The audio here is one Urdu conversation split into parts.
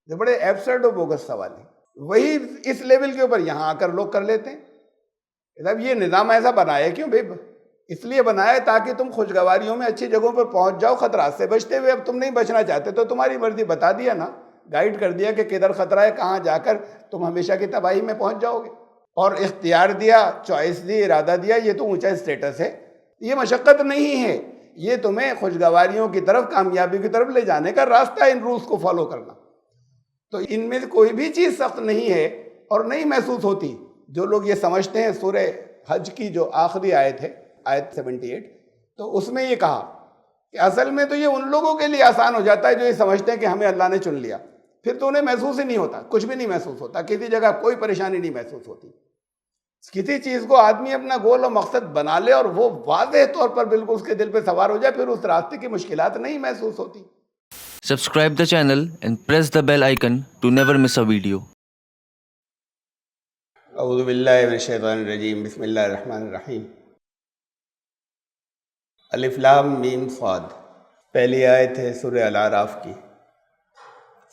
یہ بڑے ایبسرڈ و بوگس سوال ہیں، وہی اس لیول کے اوپر یہاں آ کر لوگ کر لیتے ہیں۔ اب یہ نظام ایسا بنایا کیوں بھائی؟ اس لیے بنایا ہے تاکہ تم خوشگواریوں میں اچھی جگہوں پر پہنچ جاؤ خطرات سے بچتے ہوئے۔ اب تم نہیں بچنا چاہتے تو تمہاری مرضی، بتا دیا نا، گائیڈ کر دیا کہ کدھر خطرہ ہے، کہاں جا کر تم ہمیشہ کی تباہی میں پہنچ جاؤ گے، اور اختیار دیا، چوائس دی، ارادہ دیا۔ یہ تو اونچا اسٹیٹس ہے، یہ مشقت نہیں ہے، یہ تمہیں خوشگواریوں کی طرف، کامیابی کی طرف لے جانے کا راستہ ہے، ان رولز کو فالو کرنا۔ تو ان میں کوئی بھی چیز سخت نہیں ہے اور نہیں محسوس ہوتی۔ جو لوگ یہ سمجھتے ہیں، سورہ حج کی جو آخری آیت ہے، آیت 78، تو اس میں یہ کہا کہ اصل میں تو یہ ان لوگوں کے لیے آسان ہو جاتا ہے جو یہ سمجھتے ہیں کہ ہمیں اللہ نے چن لیا، پھر تو انہیں محسوس ہی نہیں ہوتا، کچھ بھی نہیں محسوس ہوتا، کسی جگہ کوئی پریشانی نہیں محسوس ہوتی۔ کسی چیز کو آدمی اپنا گول و مقصد بنا لے اور وہ واضح طور پر بالکل اس کے دل پہ سوار ہو جائے، پھر اس راستے کی مشکلات نہیں محسوس ہوتی۔ Subscribe the channel and press the bell icon to never miss a video. اعوذ باللہ من الشیطان الرجیم، بسم اللہ الرحمن الرحیم۔ الف لام میم صاد، پہلی آیت ہے سورہ الاعراف کی،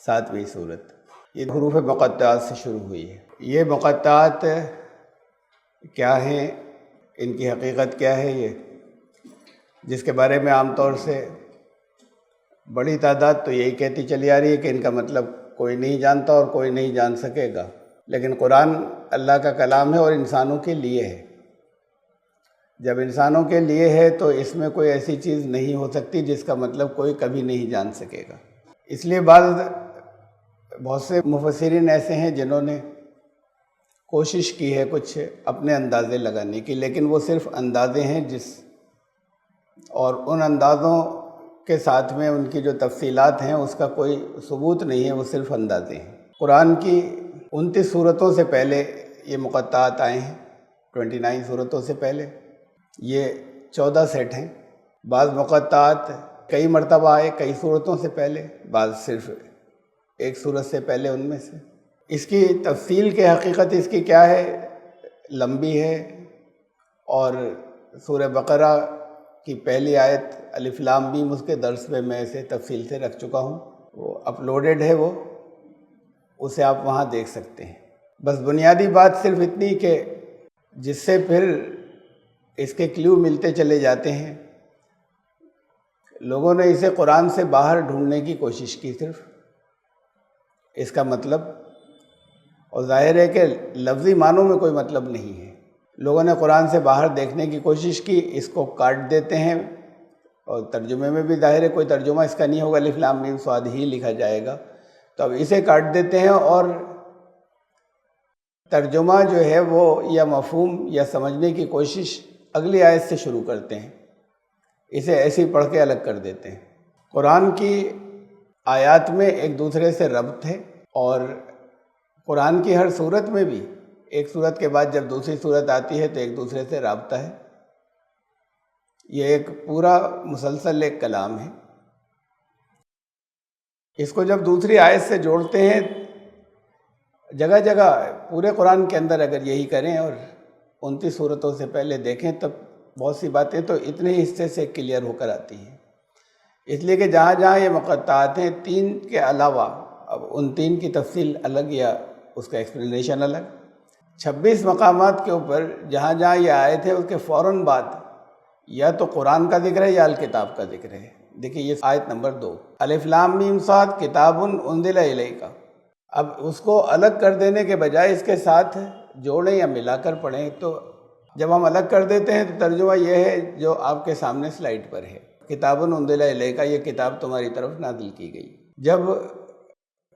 7ویں سورت۔ یہ حروف مقطعات سے شروع ہوئی ہے۔ یہ مقطعات کیا ہیں، ان کی حقیقت کیا ہے، یہ جس کے بارے میں عام طور سے بڑی تعداد تو یہی کہتی چلی آ رہی ہے کہ ان کا مطلب کوئی نہیں جانتا اور کوئی نہیں جان سکے گا، لیکن قرآن اللہ کا کلام ہے اور انسانوں کے لیے ہے۔ جب انسانوں کے لیے ہے تو اس میں کوئی ایسی چیز نہیں ہو سکتی جس کا مطلب کوئی کبھی نہیں جان سکے گا۔ اس لیے بہت سے مفسرین ایسے ہیں جنہوں نے کوشش کی ہے کچھ اپنے اندازے لگانے کی، لیکن وہ صرف اندازے ہیں، اور ان اندازوں کے ساتھ میں ان کی جو تفصیلات ہیں اس کا کوئی ثبوت نہیں ہے، وہ صرف اندازے ہیں۔ قرآن کی 29 صورتوں سے پہلے یہ مقطعات آئے ہیں، 29 صورتوں سے پہلے یہ 14 سیٹ ہیں۔ بعض مقطعات کئی مرتبہ آئے کئی صورتوں سے پہلے، بعض صرف ایک صورت سے پہلے ان میں سے۔ اس کی تفصیل کے حقیقت اس کی کیا ہے، لمبی ہے، اور سورہ بقرہ کی پہلی آیت الف لام میم، اس کے درس میں میں اسے تفصیل سے رکھ چکا ہوں، وہ اپلوڈڈ ہے، وہ اسے آپ وہاں دیکھ سکتے ہیں۔ بس بنیادی بات صرف اتنی کہ جس سے پھر اس کے کلیو ملتے چلے جاتے ہیں۔ لوگوں نے اسے قرآن سے باہر ڈھونڈنے کی کوشش کی صرف، اس کا مطلب، اور ظاہر ہے کہ لفظی معنوں میں کوئی مطلب نہیں ہے۔ لوگوں نے قرآن سے باہر دیکھنے کی کوشش کی، اس کو کاٹ دیتے ہیں، اور ترجمے میں بھی ظاہر ہے کوئی ترجمہ اس کا نہیں ہوگا، الف لام میم صاد ہی لکھا جائے گا، تو اب اسے کاٹ دیتے ہیں اور ترجمہ جو ہے وہ یا مفہوم یا سمجھنے کی کوشش اگلی آیت سے شروع کرتے ہیں، اسے ایسے ہی پڑھ کے الگ کر دیتے ہیں۔ قرآن کی آیات میں ایک دوسرے سے ربط ہے، اور قرآن کی ہر صورت میں بھی ایک صورت کے بعد جب دوسری صورت آتی ہے تو ایک دوسرے سے رابطہ ہے۔ یہ ایک پورا مسلسل ایک کلام ہے۔ اس کو جب دوسری آیت سے جوڑتے ہیں، جگہ جگہ پورے قرآن کے اندر اگر یہی کریں اور 29 صورتوں سے پہلے دیکھیں تب بہت سی باتیں تو اتنے حصے سے کلیئر ہو کر آتی ہیں۔ اس لیے کہ جہاں جہاں یہ مقطعات ہیں، 3 کے علاوہ، اب ان 3 کی تفصیل الگ یا اس کا ایکسپلینیشن الگ، 26 مقامات کے اوپر جہاں جہاں یہ آیت ہے اس کے فوراً بعد یا تو قرآن کا ذکر ہے یا الکتاب کا ذکر ہے۔ دیکھیں یہ آیت نمبر 2، الف لام میم صاد کتاب انزل الیک۔ اب اس کو الگ کر دینے کے بجائے اس کے ساتھ جوڑیں یا ملا کر پڑھیں، تو جب ہم الگ کر دیتے ہیں تو ترجمہ یہ ہے جو آپ کے سامنے سلائیڈ پر ہے، کتاب انزل الیک، یہ کتاب تمہاری طرف نازل کی گئی۔ جب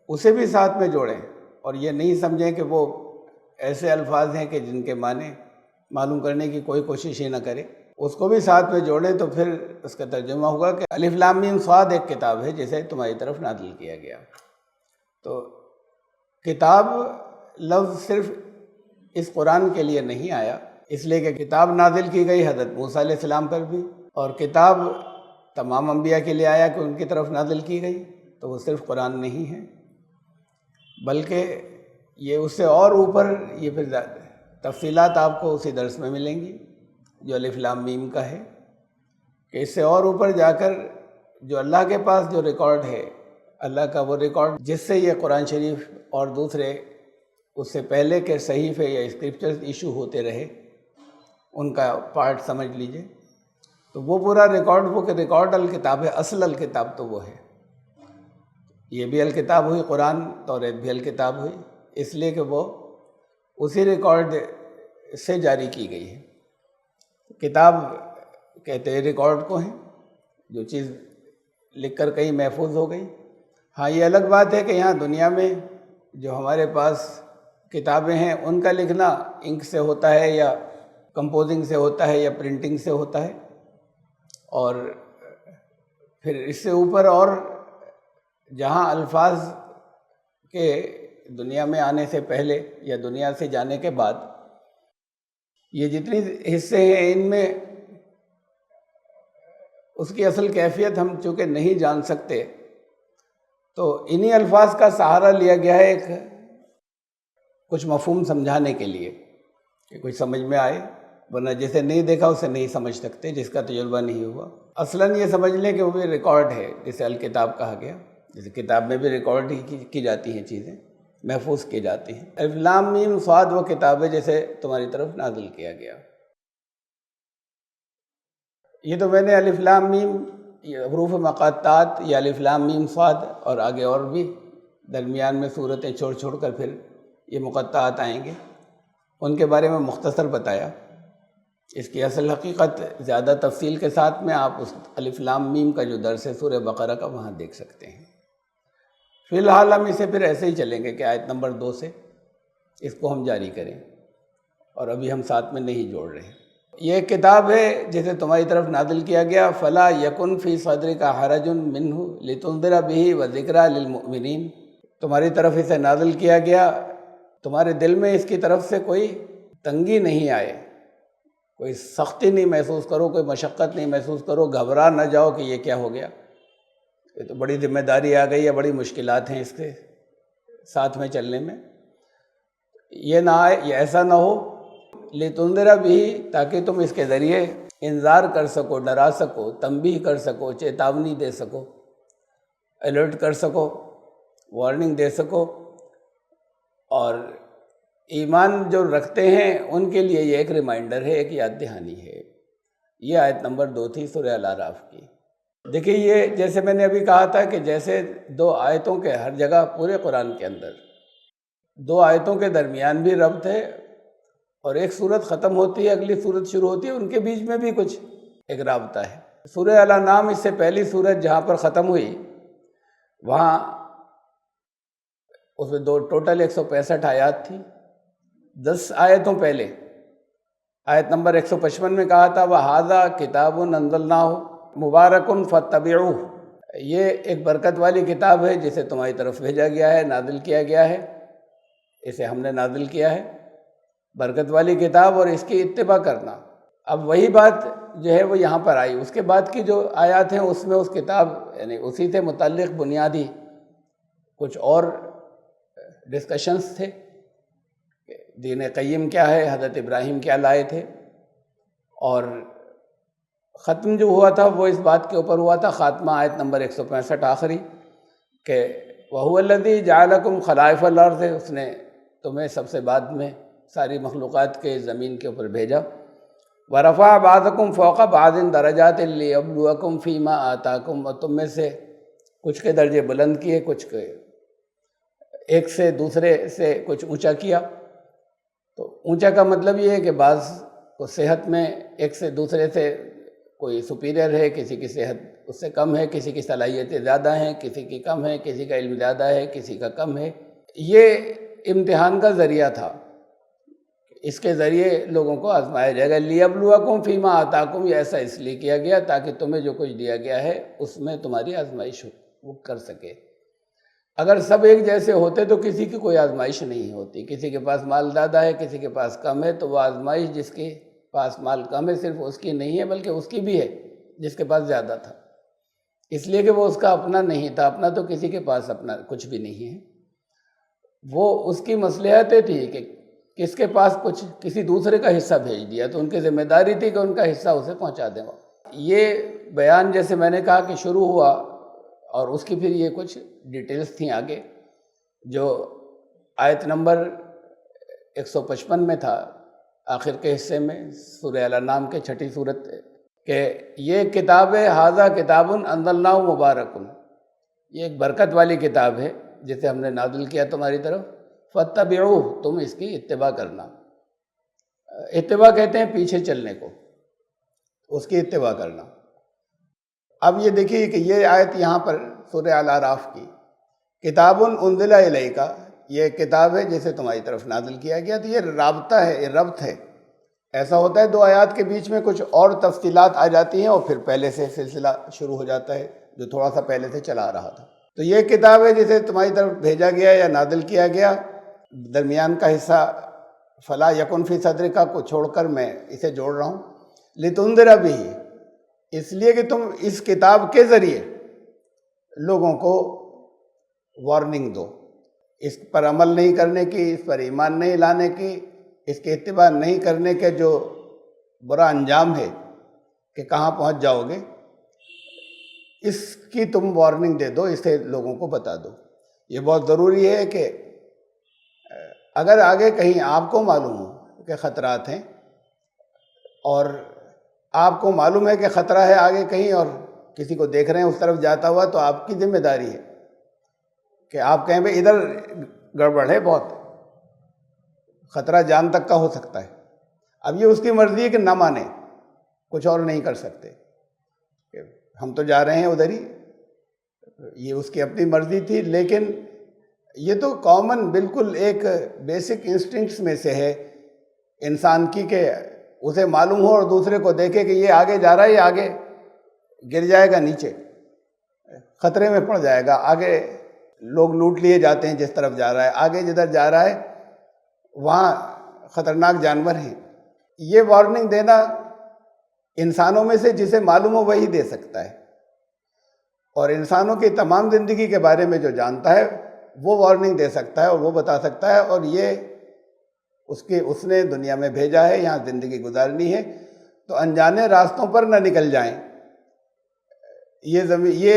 اسے بھی ساتھ میں جوڑیں اور یہ نہیں سمجھیں کہ وہ ایسے الفاظ ہیں کہ جن کے معنی معلوم کرنے کی کوئی کوشش ہی نہ کرے، اس کو بھی ساتھ میں جوڑیں تو پھر اس کا ترجمہ ہوگا کہ الف لام میم صاد ایک کتاب ہے جسے تمہاری طرف نازل کیا گیا۔ تو کتاب لفظ صرف اس قرآن کے لیے نہیں آیا، اس لیے کہ کتاب نازل کی گئی حضرت موسیٰ علیہ السلام پر بھی، اور کتاب تمام انبیاء کے لیے آیا کہ ان کی طرف نازل کی گئی، تو وہ صرف قرآن نہیں ہے، بلکہ یہ اس سے اور اوپر، یہ پھر تفصیلات آپ کو اسی درس میں ملیں گی جو الف لام میم کا ہے، کہ اس سے اور اوپر جا کر جو اللہ کے پاس جو ریکارڈ ہے اللہ کا وہ ریکارڈ جس سے یہ قرآن شریف اور دوسرے اس سے پہلے کے صحیفے یا اسکرپچرز ایشو ہوتے رہے ان کا پارٹ سمجھ لیجئے. تو وہ پورا ریکارڈ وہ کہ ریکارڈ الکتاب ہے، اصل الکتاب تو وہ ہے. یہ بھی الکتاب ہوئی قرآن، توریت بھی الکتاب ہوئی، اس لیے کہ وہ اسی ریکارڈ سے جاری کی گئی ہے. کتاب کہتے ہیں ریکارڈ کو ہیں، جو چیز لکھ کر کہیں محفوظ ہو گئی. ہاں یہ الگ بات ہے کہ یہاں دنیا میں جو ہمارے پاس کتابیں ہیں ان کا لکھنا انک سے ہوتا ہے یا کمپوزنگ سے ہوتا ہے یا پرنٹنگ سے ہوتا ہے، اور پھر اس سے اوپر اور جہاں الفاظ کے دنیا میں آنے سے پہلے یا دنیا سے جانے کے بعد یہ جتنی حصے ہیں ان میں اس کی اصل کیفیت ہم چونکہ نہیں جان سکتے، تو انہی الفاظ کا سہارا لیا گیا ہے ایک کچھ مفہوم سمجھانے کے لیے کہ کچھ سمجھ میں آئے، ورنہ جسے نہیں دیکھا اسے نہیں سمجھ سکتے، جس کا تجربہ نہیں ہوا. اصلاً یہ سمجھ لیں کہ وہ بھی ریکارڈ ہے، جسے الکتاب کہا گیا. جیسے کتاب میں بھی ریکارڈ ہی کی جاتی ہیں، چیزیں محفوظ کی جاتی ہیں. الف لام میم صاد وہ کتاب ہے جسے تمہاری طرف نازل کیا گیا. یہ تو میں نے الف لام میم حروف مقاطعات یا الف لام میم صاد اور آگے اور بھی درمیان میں صورتیں چھوڑ چھوڑ کر پھر یہ مقطعات آئیں گے، ان کے بارے میں مختصر بتایا. اس کی اصل حقیقت زیادہ تفصیل کے ساتھ میں آپ اس الف لام میم کا جو درس ہے سورہ بقرہ کا وہاں دیکھ سکتے ہیں. فی الحال ہم اسے پھر ایسے ہی چلیں گے کہ آیت نمبر 2 سے اس کو ہم جاری کریں، اور ابھی ہم ساتھ میں نہیں جوڑ رہے. یہ ایک کتاب ہے جسے تمہاری طرف نازل کیا گیا. فلا یکن فی صدرک حرج منہ لتنذر بہ وذکریٰ للمؤمنین. تمہاری طرف اسے نازل کیا گیا، تمہارے دل میں اس کی طرف سے کوئی تنگی نہیں آئے، کوئی سختی نہیں محسوس کرو، کوئی مشقت نہیں محسوس کرو، گھبرا نہ جاؤ کہ یہ کیا ہو گیا، یہ تو بڑی ذمہ داری آ گئی ہے، بڑی مشکلات ہیں اس کے ساتھ میں چلنے میں. یہ نہ آئے، یہ ایسا نہ ہو. لتنذر بھی، تاکہ تم اس کے ذریعے انذار کر سکو، ڈرا سکو، تنبیہ کر سکو، چیتاونی دے سکو، الرٹ کر سکو، وارننگ دے سکو. اور ایمان جو رکھتے ہیں ان کے لیے یہ ایک ریمائنڈر ہے، ایک یاد دہانی ہے. یہ آیت نمبر 2 تھی سورہ الاعراف کی. دیکھیے یہ جیسے میں نے ابھی کہا تھا کہ جیسے 2 آیتوں کے ہر جگہ پورے قرآن کے اندر 2 آیتوں کے درمیان بھی ربط ہے، اور ایک صورت ختم ہوتی ہے اگلی صورت شروع ہوتی ہے، ان کے بیچ میں بھی کچھ ایک رابطہ ہے. سورہ الانعام اس سے پہلی صورت جہاں پر ختم ہوئی وہاں اس میں ٹوٹل 165 آیات تھی. 10 آیتوں پہلے آیت نمبر 155 میں کہا تھا وَهَذَا كِتَابٌ أَنزَلْنَاهُ مُبَارَكٌ فَاتَّبِعُوهُ. یہ ایک برکت والی کتاب ہے جسے تمہاری طرف بھیجا گیا ہے، نازل کیا گیا ہے، اسے ہم نے نازل کیا ہے، برکت والی کتاب، اور اس کی اتباع کرنا. اب وہی بات جو ہے وہ یہاں پر آئی. اس کے بعد کی جو آیات ہیں اس میں اس کتاب یعنی اسی سے متعلق بنیادی کچھ اور ڈسکشنز تھے. دین قیم کیا ہے، حضرت ابراہیم کیا لائے تھے، اور ختم جو ہوا تھا وہ اس بات کے اوپر ہوا تھا، خاتمہ آیت نمبر 165 آخری، کہ وَهُوَ الَّذِي جَعَلَكُمْ خَلَائِفَ الْأَرْضِ. اس نے تمہیں سب سے بعد میں ساری مخلوقات کے زمین کے اوپر بھیجا. وَرَفَعَ بَعْضَكُمْ فَوْقَ بَعْضٍ دَرَجَاتٍ لِيَبْلُوَكُمْ فِي مَا آتَاكُمْ. اور تم میں سے کچھ کے درجے بلند کیے، کچھ کے ایک سے دوسرے سے کچھ اونچا کیا. تو اونچا کا مطلب یہ ہے کہ بعض کو صحت میں ایک سے دوسرے سے کوئی سپیریئر ہے، کسی کی صحت اس سے کم ہے، کسی کی صلاحیتیں زیادہ ہیں، کسی کی کم ہے، کسی کا علم زیادہ ہے، کسی کا کم ہے. یہ امتحان کا ذریعہ تھا، اس کے ذریعے لوگوں کو آزمایا جائے گا. لیبلوکم فیما آتاکم. یہ ایسا اس لیے کیا گیا تاکہ تمہیں جو کچھ دیا گیا ہے اس میں تمہاری آزمائش وہ کر سکے. اگر سب ایک جیسے ہوتے تو کسی کی کوئی آزمائش نہیں ہوتی. کسی کے پاس مال زیادہ ہے، کسی کے پاس کم ہے، تو وہ آزمائش جس کے پاس مال کم ہے صرف اس کی نہیں ہے بلکہ اس کی بھی ہے جس کے پاس زیادہ تھا، اس لیے کہ وہ اس کا اپنا نہیں تھا. اپنا تو کسی کے پاس اپنا کچھ بھی نہیں ہے. وہ اس کی مصلحتیں تھی کہ کس کے پاس کچھ کسی دوسرے کا حصہ بھیج دیا تو ان کی ذمہ داری تھی کہ ان کا حصہ اسے پہنچا دیں. یہ بیان جیسے میں نے کہا کہ شروع ہوا اور اس کی پھر یہ کچھ ڈیٹیلز تھیں آگے، جو آیت نمبر 155 میں تھا، آخر کے حصے میں سورہ الانعام کے 6 سورت، کہ یہ کتاب ہے، ھذا کتاب انزلناہ مبارک، یہ ایک برکت والی کتاب ہے جسے ہم نے نازل کیا تمہاری طرف، فاتبعوہ، تم اس کی اتباع کرنا۔ اتباع کہتے ہیں پیچھے چلنے کو، اس کی اتباع کرنا۔ اب یہ دیکھیے کہ یہ آیت یہاں پر سورہ الاعراف کی، کتاب انزل الیک، یہ کتاب ہے جسے تمہاری طرف نازل کیا گیا، تو یہ رابطہ ہے، یہ ربط ہے۔ ایسا ہوتا ہے 2 آیات کے بیچ میں کچھ اور تفصیلات آ جاتی ہیں اور پھر پہلے سے سلسلہ شروع ہو جاتا ہے جو تھوڑا سا پہلے سے چلا آ رہا تھا۔ تو یہ کتاب ہے جسے تمہاری طرف بھیجا گیا یا نازل کیا گیا، درمیان کا حصہ فلا یکن فی صدرک کو چھوڑ کر میں اسے جوڑ رہا ہوں، لتنذر بہ، اس لیے کہ تم اس کتاب کے ذریعے لوگوں کو وارننگ دو، اس پر عمل نہیں کرنے کی، اس پر ایمان نہیں لانے کی، اس کے اتباع نہیں کرنے کے جو برا انجام ہے کہ کہاں پہنچ جاؤ گے، اس کی تم وارننگ دے دو، اسے لوگوں کو بتا دو۔ یہ بہت ضروری ہے کہ اگر آگے کہیں آپ کو معلوم ہو کہ خطرات ہیں، اور آپ کو معلوم ہے کہ خطرہ ہے آگے کہیں اور کسی کو دیکھ رہے ہیں اس طرف جاتا ہوا، تو آپ کی ذمہ داری ہے کہ آپ کہیں بھئی ادھر گڑبڑ ہے، بہت خطرہ جان تک کا ہو سکتا ہے۔ اب یہ اس کی مرضی ہے کہ نہ مانے، کچھ اور نہیں کر سکتے، کہ ہم تو جا رہے ہیں ادھر ہی، یہ اس کی اپنی مرضی تھی۔ لیکن یہ تو کامن، بالکل ایک بیسک انسٹنکٹس میں سے ہے انسان کی، کہ اسے معلوم ہو اور دوسرے کو دیکھے کہ یہ آگے جا رہا ہے، یہ آگے گر جائے گا، نیچے خطرے میں پڑ جائے گا، آگے لوگ لوٹ لیے جاتے ہیں جس طرف جا رہا ہے، آگے جدھر جا رہا ہے وہاں خطرناک جانور ہیں۔ یہ وارننگ دینا انسانوں میں سے جسے معلوم ہو وہی دے سکتا ہے، اور انسانوں کی تمام زندگی کے بارے میں جو جانتا ہے وہ وارننگ دے سکتا ہے اور وہ بتا سکتا ہے، اور یہ اس نے دنیا میں بھیجا ہے، یہاں زندگی گزارنی ہے، تو انجانے راستوں پر نہ نکل جائیں۔ یہ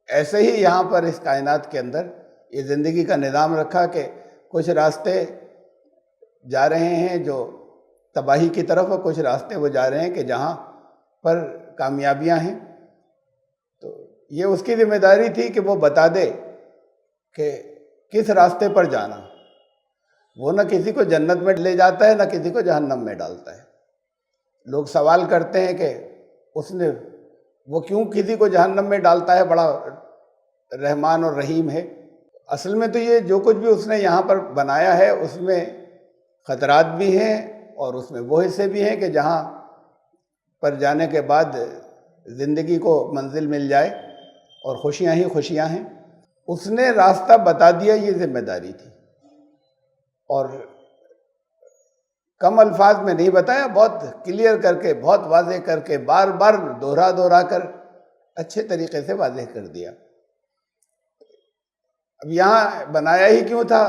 ایسے ہی یہاں پر اس کائنات کے اندر یہ زندگی کا نظام رکھا کہ کچھ راستے جا رہے ہیں جو تباہی کی طرف، اور کچھ راستے وہ جا رہے ہیں کہ جہاں پر کامیابیاں ہیں۔ تو یہ اس کی ذمہ داری تھی کہ وہ بتا دے کہ کس راستے پر جانا۔ وہ نہ کسی کو جنت میں لے جاتا ہے، نہ کسی کو جہنم میں ڈالتا ہے۔ لوگ سوال کرتے ہیں کہ وہ کیوں کسی کو جہنم میں ڈالتا ہے، بڑا رحمان اور رحیم ہے۔ اصل میں تو یہ جو کچھ بھی اس نے یہاں پر بنایا ہے اس میں خطرات بھی ہیں، اور اس میں وہ حصے بھی ہیں کہ جہاں پر جانے کے بعد زندگی کو منزل مل جائے اور خوشیاں ہی خوشیاں ہیں۔ اس نے راستہ بتا دیا، یہ ذمہ داری تھی، اور کم الفاظ میں نہیں بتایا، بہت کلیئر کر کے، بہت واضح کر کے، بار بار دوہرا کر اچھے طریقے سے واضح کر دیا۔ اب یہاں بنایا ہی کیوں تھا،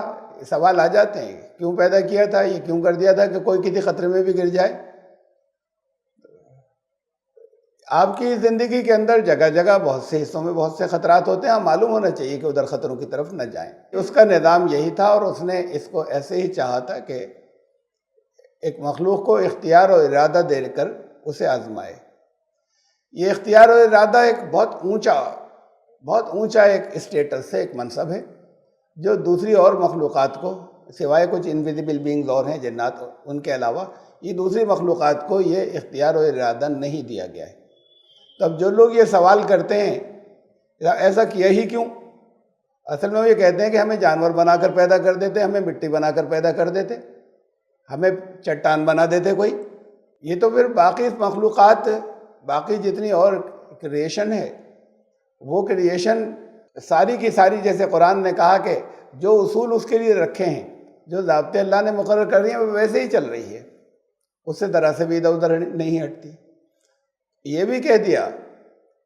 سوال آ جاتے ہیں، کیوں پیدا کیا تھا، یہ کیوں کر دیا تھا کہ کوئی کسی خطرے میں بھی گر جائے۔ آپ کی زندگی کے اندر جگہ جگہ بہت سے حصوں میں بہت سے خطرات ہوتے ہیں، معلوم ہونا چاہیے کہ ادھر خطروں کی طرف نہ جائیں۔ اس کا نظام یہی تھا، اور اس نے اس کو ایسے ہی چاہا تھا کہ ایک مخلوق کو اختیار و ارادہ دے کر اسے آزمائے۔ یہ اختیار و ارادہ ایک بہت اونچا ایک اسٹیٹس ہے، ایک منصب ہے، جو دوسری اور مخلوقات کو، سوائے کچھ انویزیبل بینگز اور ہیں جنات، ان کے علاوہ یہ دوسری مخلوقات کو یہ اختیار و ارادہ نہیں دیا گیا ہے۔ تب جو لوگ یہ سوال کرتے ہیں ایسا کیا ہی کیوں، اصل میں وہ یہ کہتے ہیں کہ ہمیں جانور بنا کر پیدا کر دیتے، ہمیں مٹی بنا کر پیدا کر دیتے، ہمیں چٹان بنا دیتے کوئی۔ یہ تو پھر باقی مخلوقات، باقی جتنی اور کریشن ہے، وہ کریشن ساری کی ساری، جیسے قرآن نے کہا کہ جو اصول اس کے لیے رکھے ہیں، جو ضابطے اللہ نے مقرر کر دیے ہیں، وہ ویسے ہی چل رہی ہے، اس سے ذرا سے بھی ادھر ادھر نہیں ہٹتی۔ یہ بھی کہہ دیا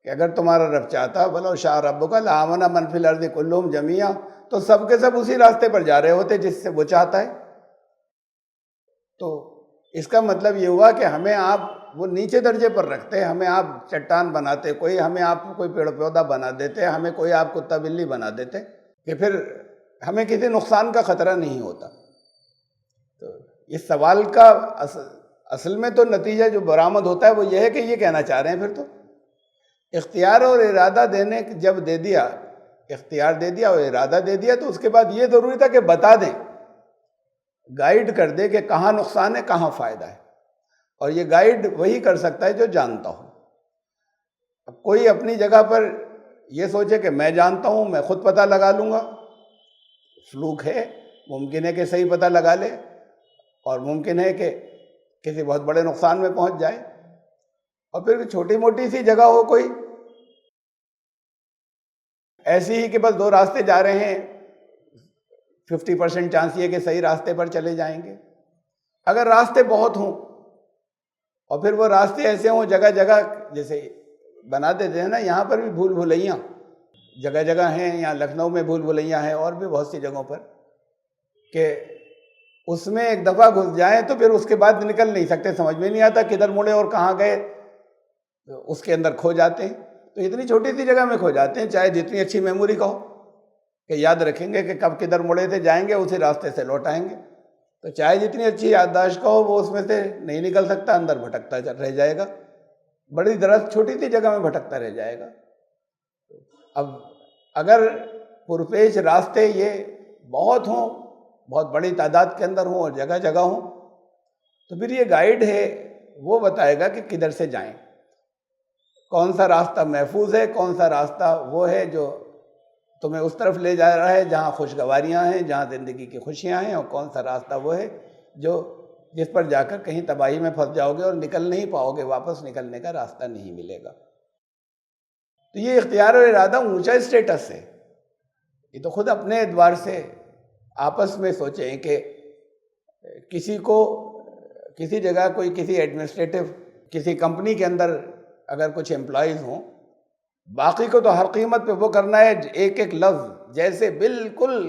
کہ اگر تمہارا رب چاہتا، بلو شاء ربک لآمن من فی الارض کلھم جمیعا، تو سب کے سب اسی راستے پر جا رہے ہوتے جس سے وہ چاہتا ہے۔ تو اس کا مطلب یہ ہوا کہ ہمیں آپ وہ نیچے درجے پر رکھتے، ہمیں آپ چٹان بناتے کوئی، ہمیں آپ کوئی پیڑ پودا بنا دیتے، ہمیں کوئی آپ کتا بلی بنا دیتے کہ پھر ہمیں کسی نقصان کا خطرہ نہیں ہوتا۔ تو اس سوال کا اصل میں تو نتیجہ جو برآمد ہوتا ہے وہ یہ ہے کہ یہ کہنا چاہ رہے ہیں پھر تو اختیار اور ارادہ دینے جب دے دیا، اختیار دے دیا اور ارادہ دے دیا، تو اس کے بعد یہ ضروری تھا کہ بتا دیں، گائیڈ کر دے کہ کہاں نقصان ہے کہاں فائدہ ہے، اور یہ گائیڈ وہی کر سکتا ہے جو جانتا ہو۔ اب کوئی اپنی جگہ پر یہ سوچے کہ میں جانتا ہوں، میں خود پتہ لگا لوں گا، فلوک ہے، ممکن ہے کہ صحیح پتہ لگا لے اور ممکن ہے کہ کسی بہت بڑے نقصان میں پہنچ جائے۔ اور پھر چھوٹی موٹی سی جگہ ہو کوئی ایسی ہی کہ بس دو راستے جا رہے ہیں، 50% چانس یہ کہ صحیح راستے پر چلے جائیں گے۔ اگر راستے بہت ہوں اور پھر وہ راستے ایسے ہوں جگہ جگہ، جیسے بنا دیتے ہیں نا، یہاں پر بھی بھول بھلیاں جگہ جگہ ہیں، یہاں لکھنؤ میں بھول بھلیاں ہیں اور بھی بہت سی جگہوں پر، کہ اس میں ایک دفعہ گھس جائیں تو پھر اس کے بعد نکل نہیں سکتے، سمجھ میں نہیں آتا کدھر مڑے اور کہاں گئے، اس کے اندر کھو جاتے ہیں۔ تو اتنی چھوٹی سی جگہ میں کھو جاتے ہیں، چاہے جتنی اچھی میموری کا ہو کہ یاد رکھیں گے کہ کب کدھر مڑے تھے، جائیں گے اسی راستے سے لوٹ آئیں گے، تو چاہے جتنی اچھی یادداشت کا ہو وہ اس میں سے نہیں نکل سکتا، اندر بھٹکتا رہ جائے گا، بڑی درست چھوٹی سی جگہ میں بھٹکتا رہ جائے گا۔ اب اگر پرپیش راستے یہ بہت ہوں، بہت بڑی تعداد کے اندر ہوں اور جگہ جگہ ہوں، تو پھر یہ گائیڈ ہے وہ بتائے گا کہ کدھر سے جائیں، کون سا راستہ محفوظ ہے، کون سا راستہ وہ ہے جو تمہیں اس طرف لے جا رہا ہے جہاں خوشگواریاں ہیں، جہاں زندگی کی خوشیاں ہیں، اور کون سا راستہ وہ ہے جس پر جا کر کہیں تباہی میں پھنس جاؤ گے اور نکل نہیں پاؤ گے، واپس نکلنے کا راستہ نہیں ملے گا۔ تو یہ اختیار اور ارادہ اونچا اسٹیٹس ہے، یہ تو خود اپنے اعتبار سے آپس میں سوچیں کہ کسی کو کسی جگہ کوئی کسی ایڈمنسٹریٹو کسی کمپنی کے اندر اگر کچھ امپلائیز ہوں، باقی کو تو ہر قیمت پہ وہ کرنا ہے ایک ایک لفظ، جیسے بالکل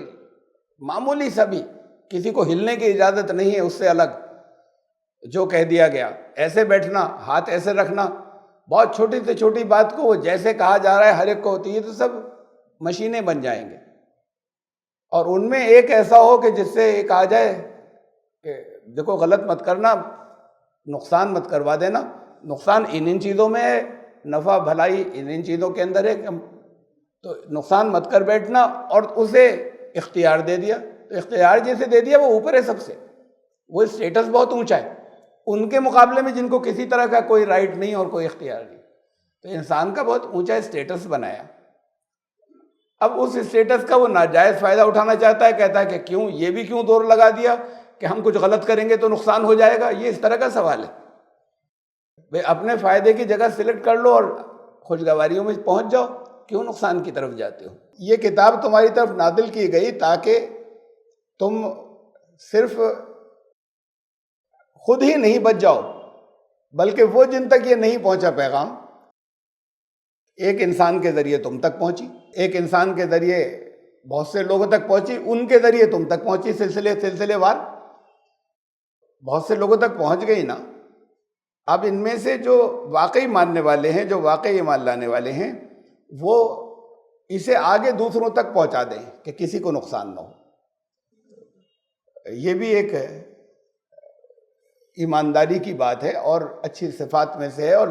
معمولی سا بھی کسی کو ہلنے کی اجازت نہیں ہے اس سے الگ، جو کہہ دیا گیا ایسے بیٹھنا، ہاتھ ایسے رکھنا، بہت چھوٹی سے چھوٹی بات کو وہ جیسے کہا جا رہا ہے ہر ایک کو ہوتی ہے، تو سب مشینیں بن جائیں گے۔ اور ان میں ایک ایسا ہو کہ جس سے ایک آ جائے کہ دیکھو غلط مت کرنا، نقصان مت کروا دینا، نقصان ان چیزوں میں ہے، نفع بھلائی ان چیزوں کے اندر ہے، تو نقصان مت کر بیٹھنا، اور اسے اختیار دے دیا، تو اختیار جیسے دے دیا وہ اوپر ہے سب سے، وہ اسٹیٹس بہت اونچا ہے ان کے مقابلے میں جن کو کسی طرح کا کوئی رائٹ نہیں اور کوئی اختیار نہیں، تو انسان کا بہت اونچا اسٹیٹس بنایا۔ اب اس اسٹیٹس کا وہ ناجائز فائدہ اٹھانا چاہتا ہے، کہتا ہے کہ کیوں یہ بھی کیوں دور لگا دیا کہ ہم کچھ غلط کریں گے تو نقصان ہو جائے گا، یہ اس طرح کا سوال ہے۔ بھئی اپنے فائدے کی جگہ سلیکٹ کر لو اور خوشگواریوں میں پہنچ جاؤ، کیوں نقصان کی طرف جاتے ہو؟ یہ کتاب تمہاری طرف نازل کی گئی تاکہ تم صرف خود ہی نہیں بچ جاؤ، بلکہ وہ جن تک یہ نہیں پہنچا پیغام، ایک انسان کے ذریعے تم تک پہنچی، ایک انسان کے ذریعے بہت سے لوگوں تک پہنچی، ان کے ذریعے تم تک پہنچی، سلسلے وار بہت سے لوگوں تک پہنچ گئی نا۔ اب ان میں سے جو واقعی ماننے والے ہیں، جو واقعی ایمان لانے والے ہیں، وہ اسے آگے دوسروں تک پہنچا دیں کہ کسی کو نقصان نہ ہو۔ یہ بھی ایک ایمانداری کی بات ہے اور اچھی صفات میں سے ہے، اور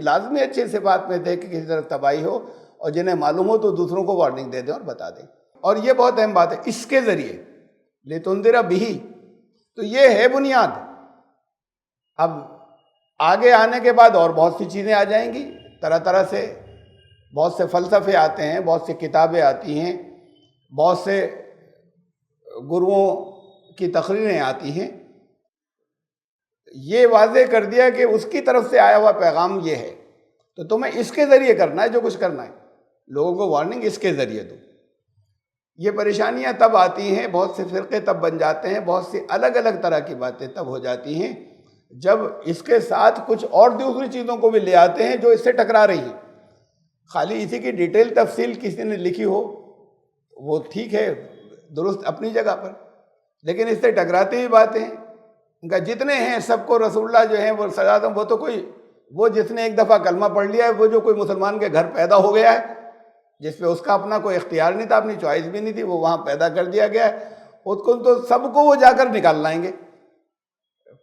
لازمی اچھی صفات میں سے کہ کسی طرح تباہی ہو اور جنہیں معلوم ہو تو دوسروں کو وارننگ دے دیں اور بتا دیں۔ اور یہ بہت اہم بات ہے، اس کے ذریعے لِتُنذِرَ بِهِ، تو یہ ہے بنیاد۔ اب آگے آنے کے بعد اور بہت سی چیزیں آ جائیں گی، طرح طرح سے بہت سے فلسفے آتے ہیں، بہت سی کتابیں آتی ہیں، بہت سے گروؤں کی تقریریں آتی ہیں۔ یہ واضح کر دیا کہ اس کی طرف سے آیا ہوا پیغام یہ ہے، تو تمہیں اس کے ذریعے کرنا ہے جو کچھ کرنا ہے، لوگوں کو وارننگ اس کے ذریعے دو۔ یہ پریشانیاں تب آتی ہیں، بہت سے فرقے تب بن جاتے ہیں، بہت سی الگ الگ طرح کی باتیں تب ہو جاتی ہیں جب اس کے ساتھ کچھ اور دوسری چیزوں کو بھی لے آتے ہیں جو اس سے ٹکرا رہی ہیں۔ خالی اسی کی ڈیٹیل تفصیل کسی نے لکھی ہو وہ ٹھیک ہے، درست اپنی جگہ پر، لیکن اس سے ٹکراتی ہوئی باتیں ان کا جتنے ہیں سب کو رسول اللہ جو ہیں وہ سزا دیں، وہ تو کوئی وہ جس نے ایک دفعہ کلمہ پڑھ لیا ہے، وہ جو کوئی مسلمان کے گھر پیدا ہو گیا ہے، جس پہ اس کا اپنا کوئی اختیار نہیں تھا، اپنی چوائس بھی نہیں تھی، وہ وہاں پیدا کر دیا گیا ہے، اس کو تو سب کو وہ جا کر نکال لائیں گے،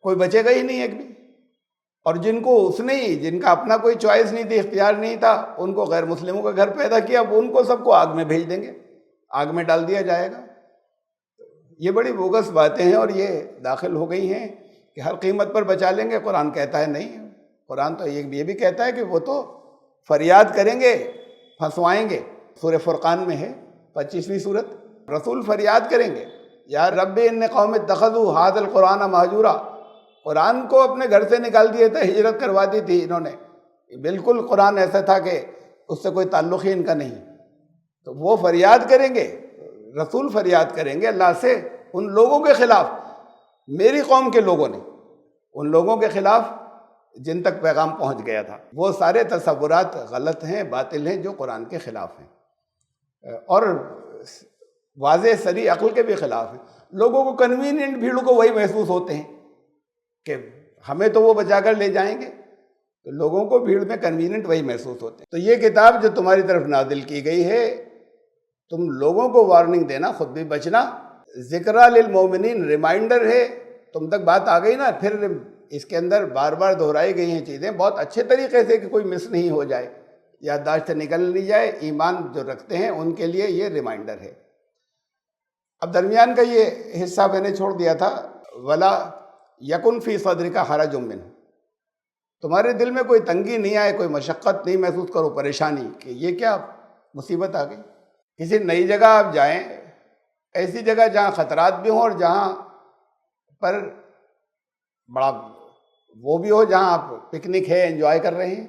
کوئی بچے گا ہی نہیں ایک بھی۔ اور جن کو اس نے ہی، جن کا اپنا کوئی چوائس نہیں تھی، اختیار نہیں تھا، ان کو غیر مسلموں کا گھر پیدا کیا، وہ ان کو سب کو آگ میں بھیج دیں گے، آگ میں ڈال دیا جائے گا۔ یہ بڑی بوگس باتیں ہیں اور یہ داخل ہو گئی ہیں کہ ہر قیمت پر بچا لیں گے۔ قرآن کہتا ہے نہیں، قرآن تو یہ بھی کہتا ہے کہ وہ تو فریاد کریں گے، پھنسوائیں گے۔ سورہ فرقان میں ہے 25ویں سورت، رسول فریاد کریں گے، یا رب ان قوم اتخذوا ھذا القرآن مہجورا، قرآن کو اپنے گھر سے نکال دیے تھے، ہجرت کروا دی تھی انہوں نے، بالکل قرآن ایسا تھا کہ اس سے کوئی تعلق ہی ان کا نہیں۔ تو وہ فریاد کریں گے، رسول فریاد کریں گے اللہ سے ان لوگوں کے خلاف، میری قوم کے لوگوں نے، ان لوگوں کے خلاف جن تک پیغام پہنچ گیا تھا۔ وہ سارے تصورات غلط ہیں، باطل ہیں، جو قرآن کے خلاف ہیں اور واضح صریح عقل کے بھی خلاف ہیں۔ لوگوں کو کنوینئنٹ بھیڑوں کو وہی محسوس ہوتے ہیں کہ ہمیں تو وہ بچا کر لے جائیں گے، تو لوگوں کو بھیڑ میں کنوینئنٹ وہی محسوس ہوتے ہیں۔ تو یہ کتاب جو تمہاری طرف نازل کی گئی ہے، تم لوگوں کو وارننگ دینا، خود بھی بچنا، ذکریٰ للمومنین، ریمائنڈر ہے، تم تک بات آ گئی نا، پھر اس کے اندر بار بار دہرائی گئی ہیں چیزیں بہت اچھے طریقے سے کہ کوئی مس نہیں ہو جائے، یادداشت سے نکل نہیں جائے۔ ایمان جو رکھتے ہیں ان کے لیے یہ ریمائنڈر ہے۔ اب درمیان کا یہ حصہ میں نے چھوڑ دیا تھا، ولا یکن فی صدرک حرج منہ، تمہارے دل میں کوئی تنگی نہیں آئے، کوئی مشقت نہیں محسوس کرو، پریشانی کہ یہ کیا مصیبت آ گئی۔ کسی نئی جگہ آپ جائیں، ایسی جگہ جہاں خطرات بھی ہوں اور جہاں پر بڑا وہ بھی ہو، جہاں آپ پکنک ہے، انجوائے کر رہے ہیں۔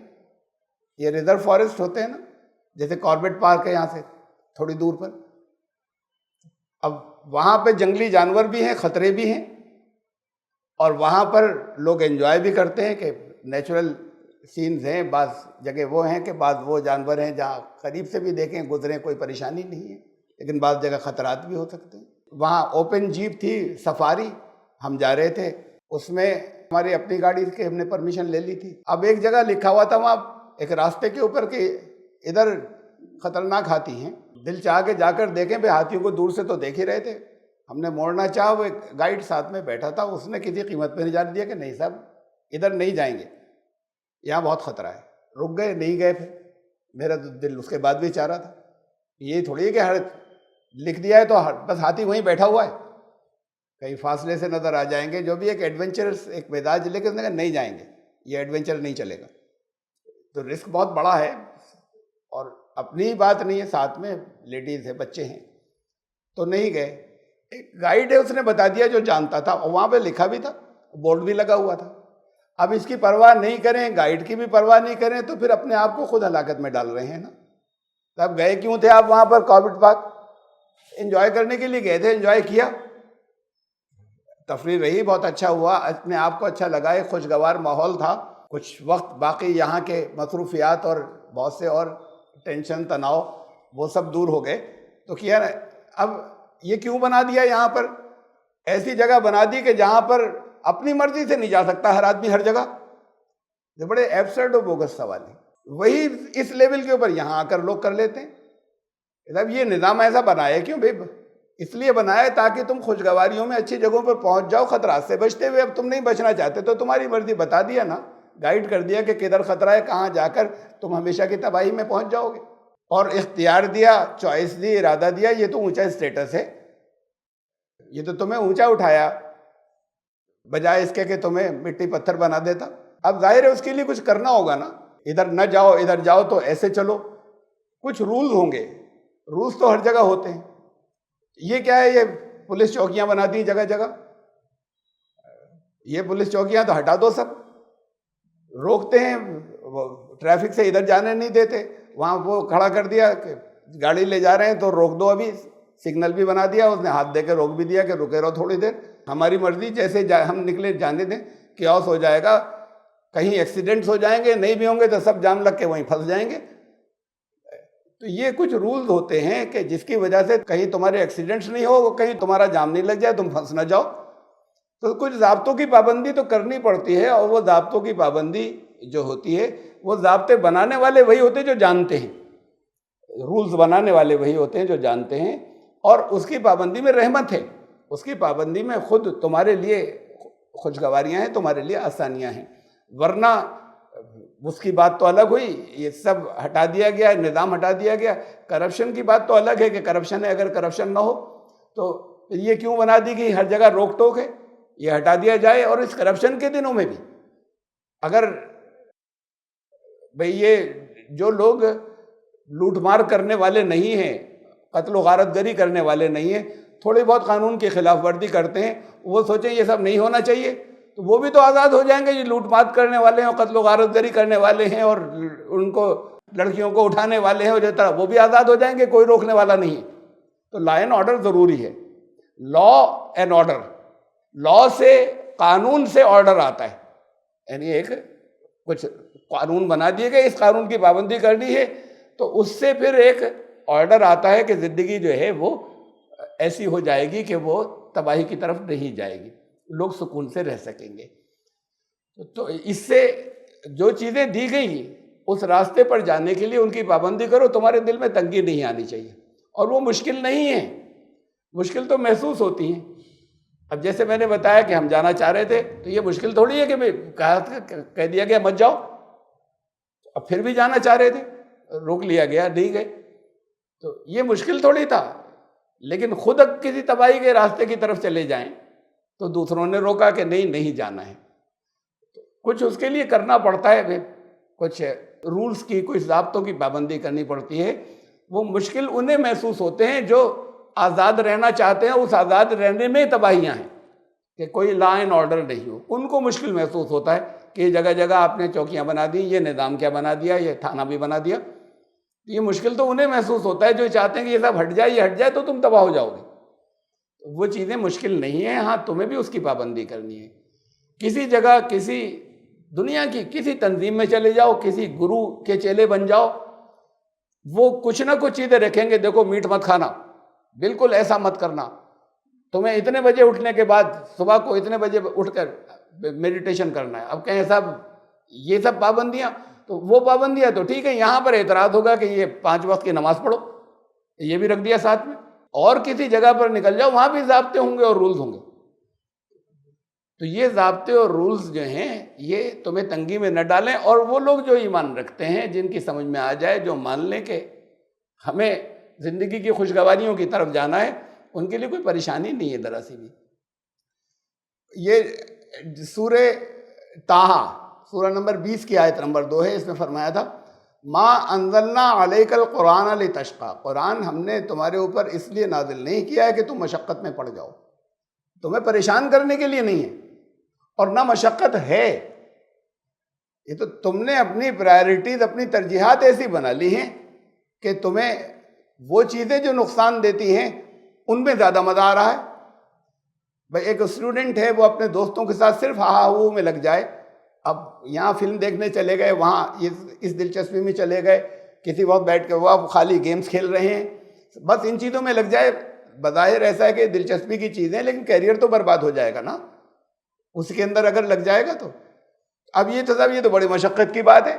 یہ ریزرو فارسٹ ہوتے ہیں نا، جیسے کاربیٹ پارک ہے یہاں سے تھوڑی دور پر، اب وہاں پہ جنگلی جانور بھی ہیں، خطرے بھی ہیں، اور وہاں پر لوگ انجوائے بھی کرتے ہیں کہ نیچرل سینز ہیں، بعض جگہ وہ ہیں کہ بعض وہ جانور ہیں جہاں قریب سے بھی دیکھیں گزریں کوئی پریشانی نہیں ہے، لیکن بعض جگہ خطرات بھی ہو سکتے ہیں۔ وہاں اوپن جیپ تھی، سفاری، ہم جا رہے تھے، اس میں ہماری اپنی گاڑی کی ہم نے پرمیشن لے لی تھی۔ اب ایک جگہ لکھا ہوا تھا وہاں ایک راستے کے اوپر کہ ادھر خطرناک ہاتھی ہیں، دل چاہ کے جا کر دیکھیں، بھئی ہاتھیوں کو دور سے تو دیکھ ہی رہے تھے، ہم نے موڑنا چاہا، وہ ایک گائیڈ ساتھ میں بیٹھا تھا، اس نے کسی قیمت پہ نہیں جانے دیا کہ نہیں صاحب ادھر نہیں جائیں گے، یہاں بہت خطرہ ہے۔ رک گئے، نہیں گئے، پھر میرا تو دل اس کے بعد بھی چاہ رہا تھا، یہ تھوڑی ہے کہ ہر لکھ دیا ہے تو بس ہاتھی وہیں بیٹھا ہوا ہے، کہیں فاصلے سے نظر آ جائیں گے۔ جو بھی ایک ایڈونچرس ایک مزاج لے کے اس نے کہا نہیں جائیں گے، یہ ایڈونچر نہیں چلے گا، تو رسک بہت بڑا ہے، اور اپنی ہی بات نہیں ہے، ساتھ میں لیڈیز ہے، بچے ہیں، تو نہیں گئے۔ ایک گائیڈ ہے، اس نے بتا دیا جو جانتا تھا، اور وہاں پہ لکھا بھی تھا، بورڈ بھی لگا ہوا تھا۔ اب اس کی پرواہ نہیں کریں، گائیڈ کی بھی پرواہ نہیں کریں، تو پھر اپنے آپ کو خود ہلاکت میں ڈال رہے ہیں نا۔ تب گئے کیوں تھے آپ وہاں پر کاربیٹ پارک؟ انجوائے کرنے کے لیے گئے تھے، انجوائے کیا، تفریح رہی، بہت اچھا ہوا، اپنے آپ کو اچھا لگا، ایک خوشگوار ماحول تھا۔ کچھ وقت باقی یہاں کے مصروفیات اور بہت سے اور ٹینشن، تناؤ، وہ سب دور ہو گئے، تو کیا اب یہ کیوں بنا دیا یہاں پر؟ ایسی جگہ بنا دی کہ جہاں پر اپنی مرضی سے نہیں جا سکتا ہر آدمی ہر جگہ۔ یہ بڑے ایبسرڈ و بوگس سوال ہے، وہی اس لیول کے اوپر یہاں آ کر لوگ کر لیتے ہیں۔ اب یہ نظام ایسا بنایا کیوں بھائی؟ اس لیے بنایا تاکہ تم خوشگواریوں میں اچھی جگہوں پر پہنچ جاؤ خطرات سے بچتے ہوئے۔ اب تم نہیں بچنا چاہتے تو تمہاری مرضی، بتا دیا نا، گائیڈ کر دیا کہ کدھر خطرہ ہے، کہاں جا کر تم ہمیشہ کی تباہی میں پہنچ جاؤ گے، اور اختیار دیا، چوائس دی، ارادہ دیا۔ یہ تو اونچا اسٹیٹس ہے، یہ تو تمہیں اونچا اٹھایا بجائے اس کے کہ تمہیں مٹی پتھر بنا دیتا۔ اب ظاہر ہے اس کے لیے کچھ کرنا ہوگا نا، ادھر نہ جاؤ، ادھر جاؤ تو ایسے چلو، کچھ رولز ہوں گے، رولز تو ہر جگہ ہوتے ہیں۔ یہ کیا ہے؟ یہ پولیس چوکیاں بنا دی جگہ جگہ، یہ پولیس چوکیاں تو ہٹا دو، سب روکتے ہیں، وہ ٹریفک سے ادھر جانے نہیں دیتے، وہاں وہ کھڑا کر دیا کہ گاڑی لے جا رہے ہیں تو روک دو، ابھی سگنل بھی بنا دیا، اس نے ہاتھ دے کے روک بھی دیا کہ رکے رہو تھوڑی دیر، ہماری مرضی، جیسے ہم نکلے جانے دیں، کیاس ہو جائے گا، کہیں ایکسیڈنٹس ہو جائیں گے، نہیں بھی ہوں گے تو سب جام لگ کے وہیں پھنس جائیں گے۔ تو یہ کچھ رولز ہوتے ہیں کہ جس کی وجہ سے کہیں تمہارے ایکسیڈنٹس نہیں ہو، کہیں تمہارا جام نہیں لگ جائے، تم پھنس نہ جاؤ۔ تو کچھ ضابطوں کی پابندی تو کرنی پڑتی ہے، اور وہ ضابطوں کی پابندی جو ہوتی ہے وہ ضابطے بنانے والے وہی ہوتے ہیں جو جانتے ہیں، رولز بنانے والے وہی ہوتے ہیں جو جانتے ہیں، اور اس کی پابندی میں رحمت ہے، اس کی پابندی میں خود تمہارے لیے خوشگواریاں ہیں، تمہارے لیے آسانیاں ہیں۔ ورنہ اس کی بات تو الگ ہوئی، یہ سب ہٹا دیا گیا، نظام ہٹا دیا گیا۔ کرپشن کی بات تو الگ ہے کہ کرپشن ہے، اگر کرپشن نہ ہو تو یہ کیوں بنا دی گئی، ہر جگہ روک ٹوک ہے، یہ ہٹا دیا جائے۔ اور اس کرپشن کے دنوں میں بھی اگر بھئی یہ جو لوگ لوٹ مار کرنے والے نہیں ہیں، قتل و غارت گری کرنے والے نہیں ہیں، تھوڑی بہت قانون کی خلاف ورزی کرتے ہیں، وہ سوچیں یہ سب نہیں ہونا چاہیے، تو وہ بھی تو آزاد ہو جائیں گے۔ یہ لوٹ مار کرنے والے ہیں اور قتل و غارت گری کرنے والے ہیں اور ان کو لڑکیوں کو اٹھانے والے ہیں اور جس طرح، وہ بھی آزاد ہو جائیں گے، کوئی روکنے والا نہیں ہے۔ تو لا اینڈ آرڈر ضروری ہے، لا اینڈ آرڈر، لا سے، قانون سے آرڈر آتا ہے، یعنی ایک کچھ قانون بنا دیے گئے، اس قانون کی پابندی کرنی ہے، تو اس سے پھر ایک آرڈر آتا ہے کہ زندگی جو ہے وہ ایسی ہو جائے گی کہ وہ تباہی کی طرف نہیں جائے گی، لوگ سکون سے رہ سکیں گے۔ تو اس سے جو چیزیں دی گئی اس راستے پر جانے کے لیے ان کی پابندی کرو، تمہارے دل میں تنگی نہیں آنی چاہیے، اور وہ مشکل نہیں ہے، مشکل تو محسوس ہوتی ہیں۔ اب جیسے میں نے بتایا کہ ہم جانا چاہ رہے تھے، تو یہ مشکل تھوڑی ہے کہ کہہ دیا گیا مت جاؤ، اب پھر بھی جانا چاہ رہے تھے، روک لیا گیا، نہیں گئے، تو یہ مشکل تھوڑی تھا۔ لیکن خود کسی تباہی کے راستے کی طرف چلے جائیں تو دوسروں نے روکا کہ نہیں جانا ہے، کچھ اس کے لیے کرنا پڑتا ہے، پھر کچھ رولز کی، کچھ ضابطوں کی پابندی کرنی پڑتی ہے۔ وہ مشکل انہیں محسوس ہوتے ہیں جو آزاد رہنا چاہتے ہیں، اس آزاد رہنے میں تباہیاں ہیں کہ کوئی لا اینڈ آرڈر نہیں ہو، ان کو مشکل محسوس ہوتا ہے کہ جگہ جگہ آپ نے چوکیاں بنا دی، یہ نظام کیا بنا دیا، یہ تھانہ بھی بنا دیا۔ یہ مشکل تو انہیں محسوس ہوتا ہے جو چاہتے ہیں کہ یہ سب ہٹ جائے، یہ ہٹ جائے تو تم تباہ ہو جاؤ گے۔ وہ چیزیں مشکل نہیں ہیں، ہاں تمہیں بھی اس کی پابندی کرنی ہے۔ کسی جگہ، کسی دنیا کی کسی تنظیم میں چلے جاؤ، کسی گرو کے چیلے بن جاؤ، وہ کچھ نہ کچھ چیزیں رکھیں گے، دیکھو میٹ مت کھانا، بالکل ایسا مت کرنا، تمہیں اتنے بجے اٹھنے کے بعد صبح کو اتنے بجے اٹھ کر میڈیٹیشن کرنا ہے۔ اب کہیں صاحب یہ سب پابندیاں، تو وہ پابندیاں تو ٹھیک ہے، یہاں پر اعتراض ہوگا کہ یہ 5 وقت کی نماز پڑھو، یہ بھی رکھ دیا ساتھ میں، اور کسی جگہ پر نکل جاؤ وہاں بھی ضابطے ہوں گے اور رولز ہوں گے۔ تو یہ ضابطے اور رولز جو ہیں یہ تمہیں تنگی میں نہ ڈالیں، اور وہ لوگ جو ایمان رکھتے ہیں، جن کی سمجھ میں آ جائے، جو مان لیں کہ ہمیں زندگی کی خوشگواریوں کی طرف جانا ہے، ان کے لیے کوئی پریشانی نہیں ہے ذرا سی بھی۔ یہ سورہ طٰہٰ، سورہ نمبر 20 کی آیت نمبر 2 ہے، اس میں فرمایا تھا ما انزلنا علیک القرآن لتشقیٰ، قرآن ہم نے تمہارے اوپر اس لیے نازل نہیں کیا ہے کہ تم مشقت میں پڑ جاؤ، تمہیں پریشان کرنے کے لیے نہیں ہے، اور نہ مشقت ہے، یہ تو تم نے اپنی پرائرٹیز، اپنی ترجیحات ایسی بنا لی ہیں کہ تمہیں وہ چیزیں جو نقصان دیتی ہیں ان میں زیادہ مزہ آ رہا ہے۔ بھائی ایک اسٹوڈنٹ ہے، وہ اپنے دوستوں کے ساتھ صرف ہا ہا ہو میں لگ جائے، اب یہاں فلم دیکھنے چلے گئے، وہاں اس دلچسپی میں چلے گئے، کسی وقت بیٹھ کے وہ اب خالی گیمز کھیل رہے ہیں، بس ان چیزوں میں لگ جائے، بظاہر ایسا ہے کہ دلچسپی کی چیزیں، لیکن کیریئر تو برباد ہو جائے گا نا اس کے اندر اگر لگ جائے گا تو۔ اب یہ تو بڑی مشقت کی بات ہے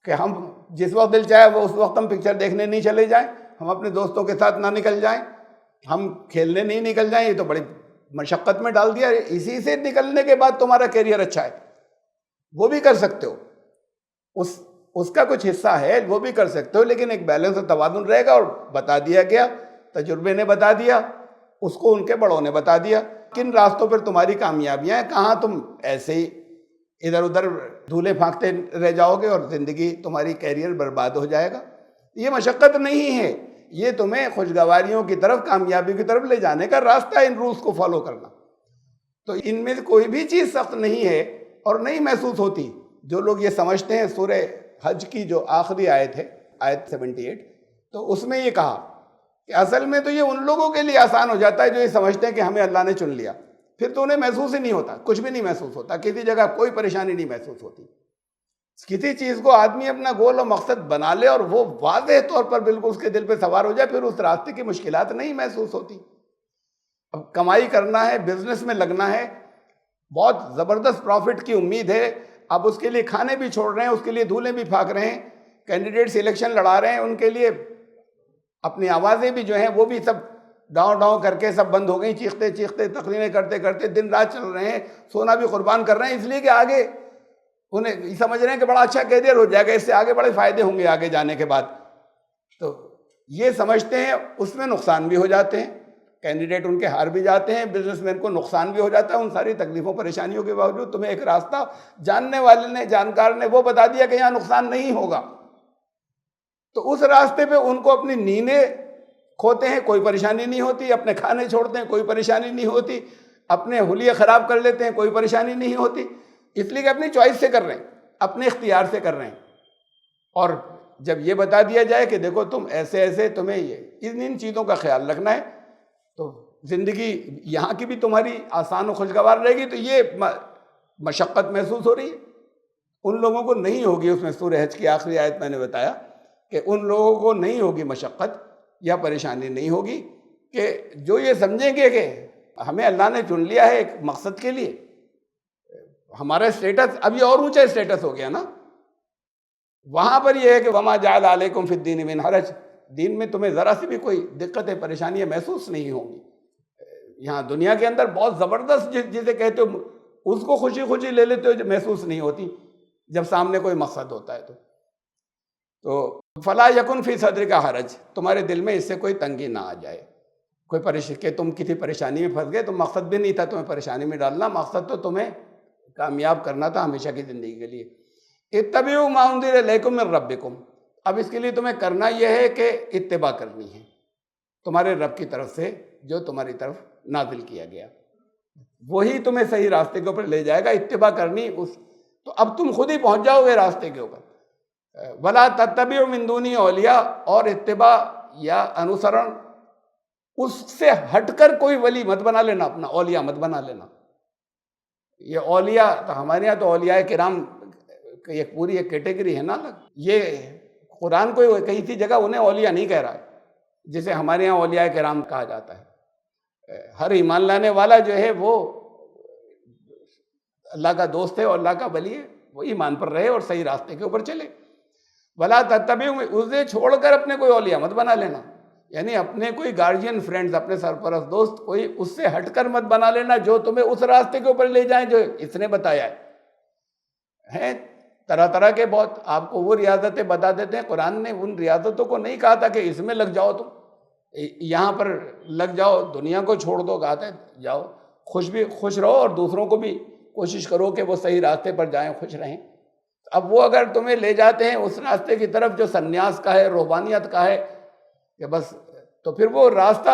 کہ ہم جس وقت دل چاہے وہ اس وقت ہم پکچر دیکھنے نہیں چلے جائیں، ہم اپنے دوستوں کے ساتھ نہ نکل جائیں، ہم کھیلنے نہیں نکل جائیں، یہ تو بڑی مشقت میں ڈال دیا۔ اسی سے نکلنے کے بعد تمہارا کیریئر اچھا ہے، وہ بھی کر سکتے ہو، اس کا کچھ حصہ ہے وہ بھی کر سکتے ہو، لیکن ایک بیلنس اور توازن رہے گا۔ اور بتا دیا گیا، تجربے نے بتا دیا، اس کو ان کے بڑوں نے بتا دیا، کن راستوں پر تمہاری کامیابیاں ہیں، کہاں تم ایسے ہی ادھر ادھر دھولے پھانکتے رہ جاؤ گے اور زندگی تمہاری کیریئر برباد ہو جائے گا۔ یہ مشقت نہیں ہے، یہ تمہیں خوشگواریوں کی طرف، کامیابی کی طرف لے جانے کا راستہ ہے، ان رولز کو فالو کرنا۔ تو ان میں کوئی بھی چیز سخت نہیں ہے اور نہیں محسوس ہوتی۔ جو لوگ یہ سمجھتے ہیں، سورہ حج کی جو آخری آیت ہے، آیت 78، تو اس میں یہ کہا کہ اصل میں تو یہ ان لوگوں کے لیے آسان ہو جاتا ہے جو یہ سمجھتے ہیں کہ ہمیں اللہ نے چن لیا، پھر تو انہیں محسوس ہی نہیں ہوتا، کچھ بھی نہیں محسوس ہوتا، کسی جگہ کوئی پریشانی نہیں محسوس ہوتی۔ کسی چیز کو آدمی اپنا گول و مقصد بنا لے اور وہ واضح طور پر بالکل اس کے دل پہ سوار ہو جائے، پھر اس راستے کی مشکلات نہیں محسوس ہوتی۔ اب کمائی کرنا ہے، بزنس میں لگنا ہے، بہت زبردست پروفٹ کی امید ہے، اب اس کے لیے کھانے بھی چھوڑ رہے ہیں، اس کے لیے دھولیں بھی پھانک رہے ہیں، کینڈیڈیٹس الیکشن لڑا رہے ہیں، ان کے لیے اپنی آوازیں بھی جو ہیں وہ بھی سب ڈاؤں ڈاؤں کر کے سب بند ہو گئی، چیختے چیختے تقریریں کرتے کرتے دن رات چل رہے ہیں، سونا بھی قربان کر رہے ہیں، اس لیے کہ آگے انہیں یہ سمجھ رہے ہیں کہ بڑا اچھا کیریئر ہو جائے گا، اس سے آگے بڑے فائدے ہوں گے آگے جانے کے بعد. تو یہ سمجھتے ہیں، اس میں نقصان بھی ہو جاتے ہیں، کینڈیڈیٹ ان کے ہار بھی جاتے ہیں، بزنس مین کو نقصان بھی ہو جاتا ہے. ان ساری تکلیفوں پریشانیوں کے باوجود تمہیں ایک راستہ جاننے والے نے، جانکار نے وہ بتا دیا کہ یہاں نقصان نہیں ہوگا، تو اس راستے پہ ان کو اپنی نیندیں کھوتے ہیں، کوئی پریشانی نہیں ہوتی، اپنے کھانے چھوڑتے ہیں، کوئی پریشانی نہیں ہوتی، اپنے حلیے خراب کر لیتے ہیں، کوئی پریشانی نہیں ہوتی، اس لیے کہ اپنی چوائس سے کر رہے ہیں، اپنے اختیار سے کر رہے ہیں. اور جب یہ بتا دیا جائے کہ دیکھو تم ایسے ایسے تمہیں یہ ان چیزوں کا خیال رکھنا ہے، تو زندگی یہاں کی بھی تمہاری آسان و خوشگوار رہے گی. تو یہ مشقت محسوس ہو رہی ہے، ان لوگوں کو نہیں ہوگی. اس میں سورہ حج کی آخری آیت میں نے بتایا کہ ان لوگوں کو نہیں ہوگی مشقت یا پریشانی نہیں ہوگی، کہ جو یہ سمجھیں گے کہ ہمیں اللہ نے چن لیا ہے ایک مقصد کے لیے، ہمارا اسٹیٹس اب یہ اور اونچا اسٹیٹس ہو گیا نا. وہاں پر یہ ہے کہ وما جعل علیکم فی الدین من حرج، دین میں تمہیں ذرا سی بھی کوئی دقتیں پریشانیاں محسوس نہیں ہوں گی. یہاں دنیا کے اندر بہت زبردست جسے کہتے ہو اس کو خوشی خوشی لے لیتے ہو، جو محسوس نہیں ہوتی جب سامنے کوئی مقصد ہوتا ہے. تو فلا یکن فی صدرک حرج، تمہارے دل میں اس سے کوئی تنگی نہ آ جائے، کوئی کہ تم کسی پریشانی میں پھنس گئے. تو مقصد بھی نہیں تھا تمہیں پریشانی میں ڈالنا، مقصد تو تمہیں کامیاب کرنا تھا ہمیشہ کی زندگی کے لیے. اتبعوا ما انزل الیکم من ربکم، اب اس کے لیے تمہیں کرنا یہ ہے کہ اتباع کرنی ہے تمہارے رب کی طرف سے، جو تمہاری طرف نازل کیا گیا، وہی تمہیں صحیح راستے کے اوپر لے جائے گا. اتباع کرنی اس، تو اب تم خود ہی پہنچ جاؤ گے راستے کے اوپر. ولا تتبعوا من دونی اولیاء، اور اتباع یا انوسرن اس سے ہٹ کر کوئی ولی مت بنا لینا، اپنا اولیاء مت بنا لینا. یہ اولیاء تو ہمارے یہاں تو اولیاء کرام ایک پوری ایک کیٹیگری ہے نا الگ. یہ قرآن کو کہیں سی جگہ انہیں اولیاء نہیں کہہ رہا ہے جسے ہمارے یہاں اولیاء کرام کہا جاتا ہے. ہر ایمان لانے والا جو ہے وہ اللہ کا دوست ہے اور اللہ کا ولی ہے، وہ ایمان پر رہے اور صحیح راستے کے اوپر چلے. ولا تتبعوا، اسے چھوڑ کر اپنے کوئی اولیاء مت بنا لینا، یعنی اپنے کوئی گارجین فرینڈز، اپنے سرپرست دوست کوئی اس سے ہٹ کر مت بنا لینا جو تمہیں اس راستے کے اوپر لے جائیں جو اس نے بتایا ہے. طرح طرح کے بہت آپ کو وہ ریاضتیں بتا دیتے ہیں. قرآن نے ان ریاضتوں کو نہیں کہا تھا کہ اس میں لگ جاؤ، تم یہاں پر لگ جاؤ، دنیا کو چھوڑ دو. کہا تھا جاؤ خوش رہو اور دوسروں کو بھی کوشش کرو کہ وہ صحیح راستے پر جائیں، خوش رہیں. اب وہ اگر تمہیں لے جاتے ہیں اس راستے کی طرف جو سنیاس کا ہے، روحانیت کا ہے، کہ بس، تو پھر وہ راستہ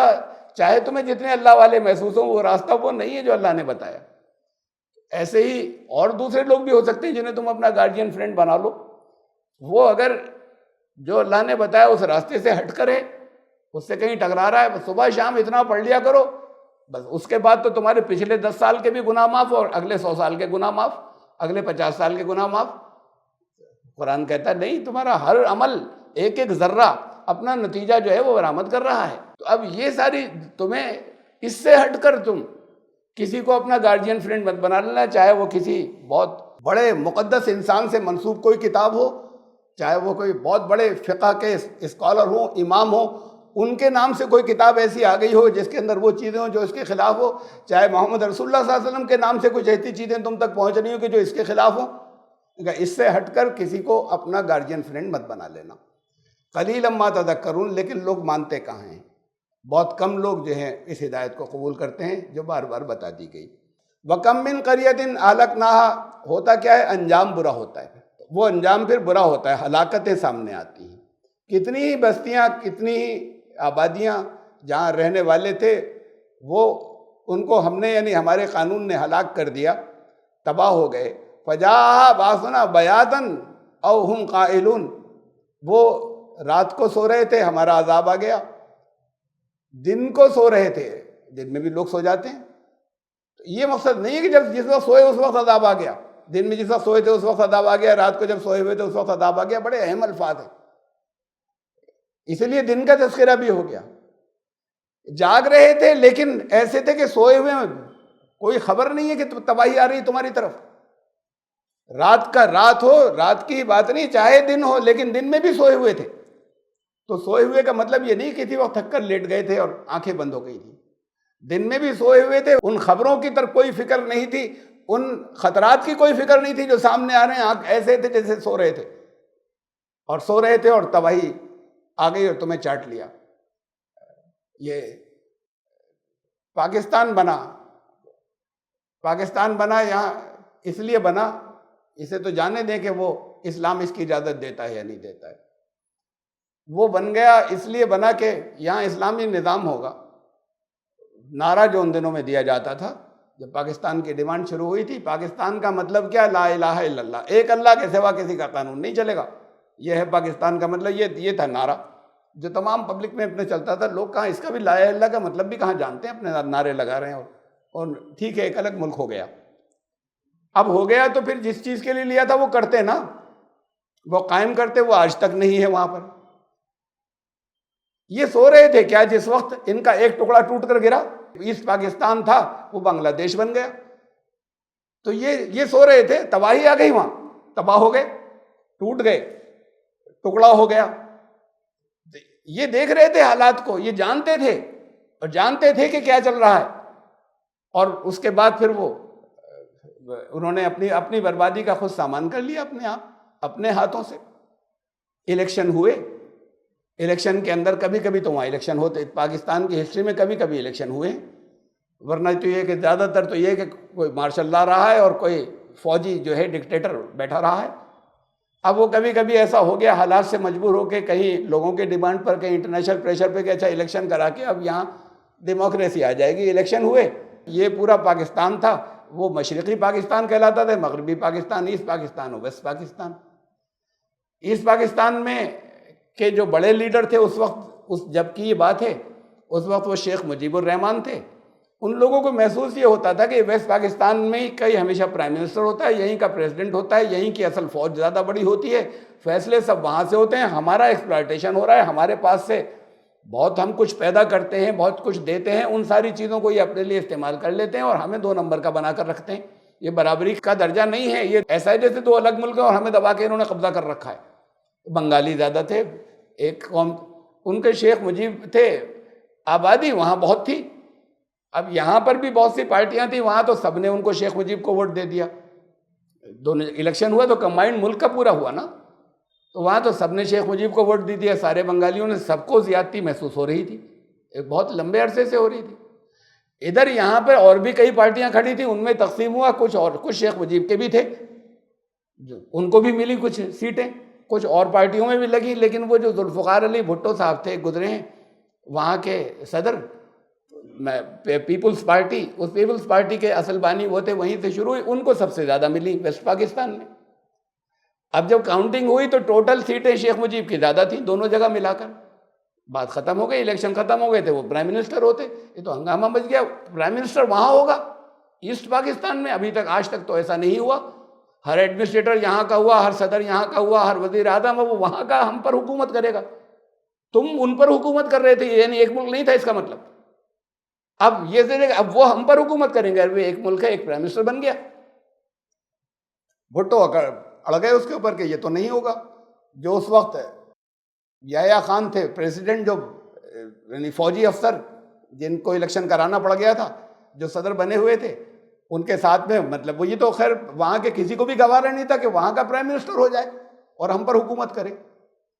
چاہے تمہیں جتنے اللہ والے محسوس ہوں، وہ راستہ وہ نہیں ہے جو اللہ نے بتایا. ایسے ہی اور دوسرے لوگ بھی ہو سکتے ہیں جنہیں تم اپنا گارجین فرینڈ بنا لو، وہ اگر جو اللہ نے بتایا اس راستے سے ہٹ کر ہے، اس سے کہیں ٹکرا رہا ہے، صبح شام اتنا پڑھ لیا کرو بس، اس کے بعد تو تمہارے پچھلے 10 سال کے بھی گناہ معاف اور اگلے 100 سال کے گناہ معاف، اگلے 50 سال کے گناہ معاف. قرآن کہتا ہے نہیں، تمہارا ہر عمل ایک ایک ذرہ اپنا نتیجہ جو ہے وہ برآمد کر رہا ہے. تو اب یہ ساری تمہیں اس سے ہٹ کر تم کسی کو اپنا گارجین فرینڈ مت بنا لینا، چاہے وہ کسی بہت بڑے مقدس انسان سے منسوب کوئی کتاب ہو، چاہے وہ کوئی بہت بڑے فقہ کے اسکالر ہوں، امام ہوں، ان کے نام سے کوئی کتاب ایسی آ گئی ہو جس کے اندر وہ چیزیں ہوں جو اس کے خلاف ہو، چاہے محمد رسول اللہ صلی اللہ علیہ وسلم کے نام سے کچھ ایسی چیزیں تم تک پہنچ رہی ہوں کہ جو اس کے خلاف ہوں. اس سے ہٹ کر کسی کو اپنا گارجین فرینڈ مت بنا لینا. قلیلا ما تذکرون، لیکن لوگ مانتے کہاں ہیں؟ بہت کم لوگ جو ہیں اس ہدایت کو قبول کرتے ہیں جو بار بار بتا دی گئی. وَكَمْ مِنْ قَرْيَةٍ أَهْلَكْنَاهَا، ہوتا کیا ہے؟ انجام برا ہوتا ہے، وہ انجام پھر برا ہوتا ہے، ہلاکتیں سامنے آتی ہیں. کتنی ہی بستیاں، کتنی ہی آبادیاں جہاں رہنے والے تھے، وہ ان کو ہم نے یعنی ہمارے قانون نے ہلاک کر دیا، تباہ ہو گئے. فَجَاءَ بَعْثُنَا بَيَاتًا أَوْ هُمْ قَائِلُونَ، وہ رات کو سو رہے تھے، ہمارا عذاب آ گیا. دن کو سو رہے تھے، دن میں بھی لوگ سو جاتے ہیں. یہ مقصد نہیں ہے کہ جب جس وقت سوئے اس وقت عذاب آ گیا، دن میں جس وقت سوئے تھے اس وقت عذاب آ گیا، رات کو جب سوئے ہوئے تھے اس وقت عذاب آ گیا. بڑے اہم الفاظ ہیں، اس لیے دن کا تذکرہ بھی ہو گیا. جاگ رہے تھے لیکن ایسے تھے کہ سوئے ہوئے ہیں، کوئی خبر نہیں ہے کہ تباہی آ رہی تمہاری طرف. رات کا رات ہو، رات کی بات نہیں، چاہے دن ہو، لیکن دن میں بھی سوئے ہوئے تھے۔ تو سوئے ہوئے کا مطلب یہ نہیں کہ کسی وقت تھک کر لیٹ گئے تھے اور آنکھیں بند ہو گئی تھی، دن میں بھی سوئے ہوئے تھے۔ ان خبروں کی طرف کوئی فکر نہیں تھی، ان خطرات کی کوئی فکر نہیں تھی جو سامنے آ رہے ہیں، آنکھ ایسے تھے جیسے سو رہے تھے، اور سو رہے تھے اور تباہی آ گئی اور تمہیں چاٹ لیا۔ یہ پاکستان بنا یہاں اس لیے بنا، اسے تو جانے دیں کہ وہ اسلام اس کی اجازت دیتا ہے یا نہیں دیتا ہے۔ وہ بن گیا اس لیے بنا کہ یہاں اسلامی نظام ہوگا۔ نعرہ جو ان دنوں میں دیا جاتا تھا جب پاکستان کی ڈیمانڈ شروع ہوئی تھی، پاکستان کا مطلب کیا؟ لا الہ الا اللہ، ایک اللہ کے سوا کسی کا قانون نہیں چلے گا، یہ ہے پاکستان کا مطلب۔ یہ تھا نعرہ جو تمام پبلک میں اپنے چلتا تھا۔ لوگ کہاں اس کا بھی لا الہ الا اللہ کا مطلب بھی کہاں جانتے ہیں، اپنے نعرے لگا رہے ہیں، اور ٹھیک ہے ایک الگ ملک ہو گیا۔ اب ہو گیا تو پھر جس چیز کے لیے لیا تھا وہ کرتے نا، وہ قائم کرتے، وہ آج تک نہیں ہے وہاں پر۔ یہ سو رہے تھے کیا جس وقت ان کا ایک ٹکڑا ٹوٹ کر گرا؟ ایسٹ پاکستان تھا وہ بنگلہ دیش بن گیا۔ تو یہ سو رہے تھے، تباہی آ گئی، وہاں تباہ ہو گئے، ٹوٹ گئے، ٹکڑا ہو گیا۔ یہ دیکھ رہے تھے حالات کو، یہ جانتے تھے، اور جانتے تھے کہ کیا چل رہا ہے، اور اس کے بعد پھر انہوں نے اپنی بربادی کا خود سامان کر لیا اپنے ہاتھوں سے۔ الیکشن ہوئے، الیکشن کے اندر کبھی کبھی تو وہاں الیکشن ہوتے، پاکستان کی ہسٹری میں کبھی کبھی الیکشن ہوئے، ورنہ تو یہ کہ زیادہ تر تو یہ کہ کوئی مارشل لا رہا ہے اور کوئی فوجی جو ہے ڈکٹیٹر بیٹھا رہا ہے۔ اب وہ کبھی کبھی ایسا ہو گیا حالات سے مجبور ہو کے، کہیں لوگوں کے ڈیمانڈ پر، کہیں انٹرنیشنل پریشر پہ کہ اچھا الیکشن کرا کے اب یہاں ڈیموکریسی آ جائے گی، الیکشن ہوئے۔ یہ پورا پاکستان تھا، وہ مشرقی پاکستان کہلاتا تھا، مغربی پاکستان، ایسٹ پاکستان اور ویسٹ پاکستان۔ ایسٹ پاکستان میں کے جو بڑے لیڈر تھے اس وقت، جب کی یہ بات ہے، اس وقت وہ شیخ مجیب الرحمان تھے۔ ان لوگوں کو محسوس یہ ہوتا تھا کہ ویسٹ پاکستان میں ہی کئی ہمیشہ پرائم منسٹر ہوتا ہے، یہیں کا پریزیڈنٹ ہوتا ہے، یہیں کی اصل فوج زیادہ بڑی ہوتی ہے، فیصلے سب وہاں سے ہوتے ہیں، ہمارا ایکسپلائٹیشن ہو رہا ہے، ہمارے پاس سے بہت ہم کچھ پیدا کرتے ہیں، بہت کچھ دیتے ہیں، ان ساری چیزوں کو یہ اپنے لیے استعمال کر لیتے ہیں اور ہمیں 2 نمبر کا بنا کر رکھتے ہیں۔ یہ برابری کا درجہ نہیں ہے، یہ ایسا ہے جیسے 2 الگ ملک ہیں اور ہمیں دبا کے انہوں نے قبضہ کر رکھا ہے۔ بنگالی زیادہ تھے، ایک قوم، ان کے شیخ مجیب تھے، آبادی وہاں بہت تھی۔ اب یہاں پر بھی بہت سی پارٹیاں تھیں، وہاں تو سب نے ان کو شیخ مجیب کو ووٹ دے دیا، دونوں الیکشن ہوا تو کمبائنڈ ملک کا پورا ہوا نا، تو وہاں تو سب نے شیخ مجیب کو ووٹ دے دیا، سارے بنگالیوں نے، سب کو زیادتی محسوس ہو رہی تھی، ایک بہت لمبے عرصے سے ہو رہی تھی۔ ادھر یہاں پہ اور بھی کئی پارٹیاں کھڑی تھیں، ان میں تقسیم ہوا، کچھ شیخ مجیب کے بھی تھے، ان کو بھی ملی کچھ سیٹیں، کچھ اور پارٹیوں میں بھی لگی، لیکن وہ جو ذوالفقار علی بھٹو صاحب تھے، گزرے ہیں وہاں کے صدر پیپلز پارٹی، اس پیپلز پارٹی کے اصل بانی وہ تھے، وہیں سے شروع ہوئی، ان کو سب سے زیادہ ملی ویسٹ پاکستان میں۔ اب جب کاؤنٹنگ ہوئی تو ٹوٹل سیٹیں شیخ مجیب کی زیادہ تھیں، دونوں جگہ ملا کر، بات ختم ہو گئی، الیکشن ختم ہو گئے تھے، وہ پرائم منسٹر ہوتے، یہ تو ہنگامہ مچ گیا، پرائم منسٹر وہاں ہوگا ایسٹ پاکستان میں، ابھی تک آج تک تو ایسا نہیں ہوا، ہر ایڈمنسٹریٹر یہاں کا ہوا، ہر صدر یہاں کا ہوا، ہر وزیر اعظم وہ وہاں کا ہم پر حکومت کرے گا، تم ان پر حکومت کر رہے تھے، یعنی ایک ملک نہیں تھا اس کا مطلب، اب یہ اب وہ ہم پر حکومت کریں گے، اب ایک ملک ہے، ایک پرائم منسٹر بن گیا، بھٹو اڑ گئے اس کے اوپر کہ یہ تو نہیں ہوگا۔ جو اس وقت یحییٰ خان تھے پریزیڈنٹ، جو یعنی فوجی افسر جن کو الیکشن کرانا پڑ گیا تھا، جو صدر بنے ہوئے تھے، ان کے ساتھ میں مطلب وہ یہ تو خیر وہاں کے کسی کو بھی گوارا نہیں تھا کہ وہاں کا پرائم منسٹر ہو جائے اور ہم پر حکومت کرے،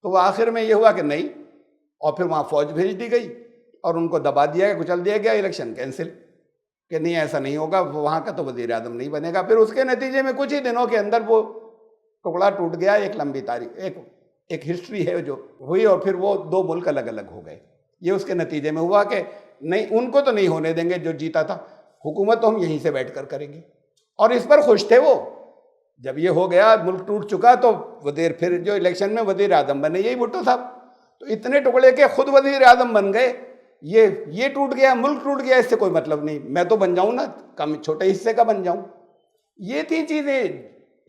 تو وہ آخر میں یہ ہوا کہ نہیں، اور پھر وہاں فوج بھیج دی گئی اور ان کو دبا دیا گیا، کچل دیا گیا، الیکشن کینسل، کہ نہیں ایسا نہیں ہوگا، وہاں کا تو وزیر اعظم نہیں بنے گا۔ پھر اس کے نتیجے میں کچھ ہی دنوں کے اندر وہ ٹکڑا ٹوٹ گیا، ایک لمبی تاریخ، ایک ہسٹری ہے جو ہوئی، اور پھر وہ 2 ملک الگ الگ ہو گئے۔ یہ اس کے نتیجے میں ہوا کہ نہیں، ان کو تو نہیں ہونے دیں گے، جو جیتا تھا حکومت تو ہم یہیں سے بیٹھ کر کریں گے، اور اس پر خوش تھے وہ۔ جب یہ ہو گیا، ملک ٹوٹ چکا، تو پھر جو الیکشن میں وزیر اعظم بنے یہی بھٹو صاحب، تو اتنے ٹکڑے کے خود وزیر اعظم بن گئے، یہ ٹوٹ گیا، ملک ٹوٹ گیا، اس سے کوئی مطلب نہیں، میں تو بن جاؤں نا، کم چھوٹے حصے کا بن جاؤں۔ یہ تھی چیزیں،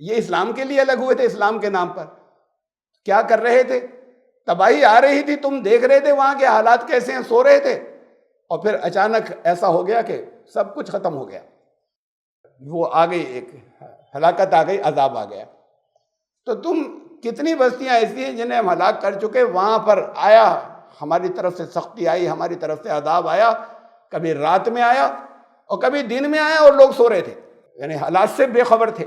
یہ اسلام کے لیے الگ ہوئے تھے، اسلام کے نام پر کیا کر رہے تھے، تباہی آ رہی تھی، تم دیکھ رہے تھے وہاں کے حالات کیسے ہیں، سو رہے تھے، اور پھر اچانک ایسا ہو گیا کہ سب کچھ ختم ہو گیا، وہ آ گئی ایک ہلاکت آ گئی، عذاب آ گیا۔ تو تم کتنی بستیاں ایسی ہیں جنہیں ہم ہلاک کر چکے، وہاں پر آیا ہماری طرف سے سختی آئی، ہماری طرف سے عذاب آیا، کبھی رات میں آیا اور کبھی دن میں آیا اور لوگ سو رہے تھے، یعنی حالات سے بے خبر تھے۔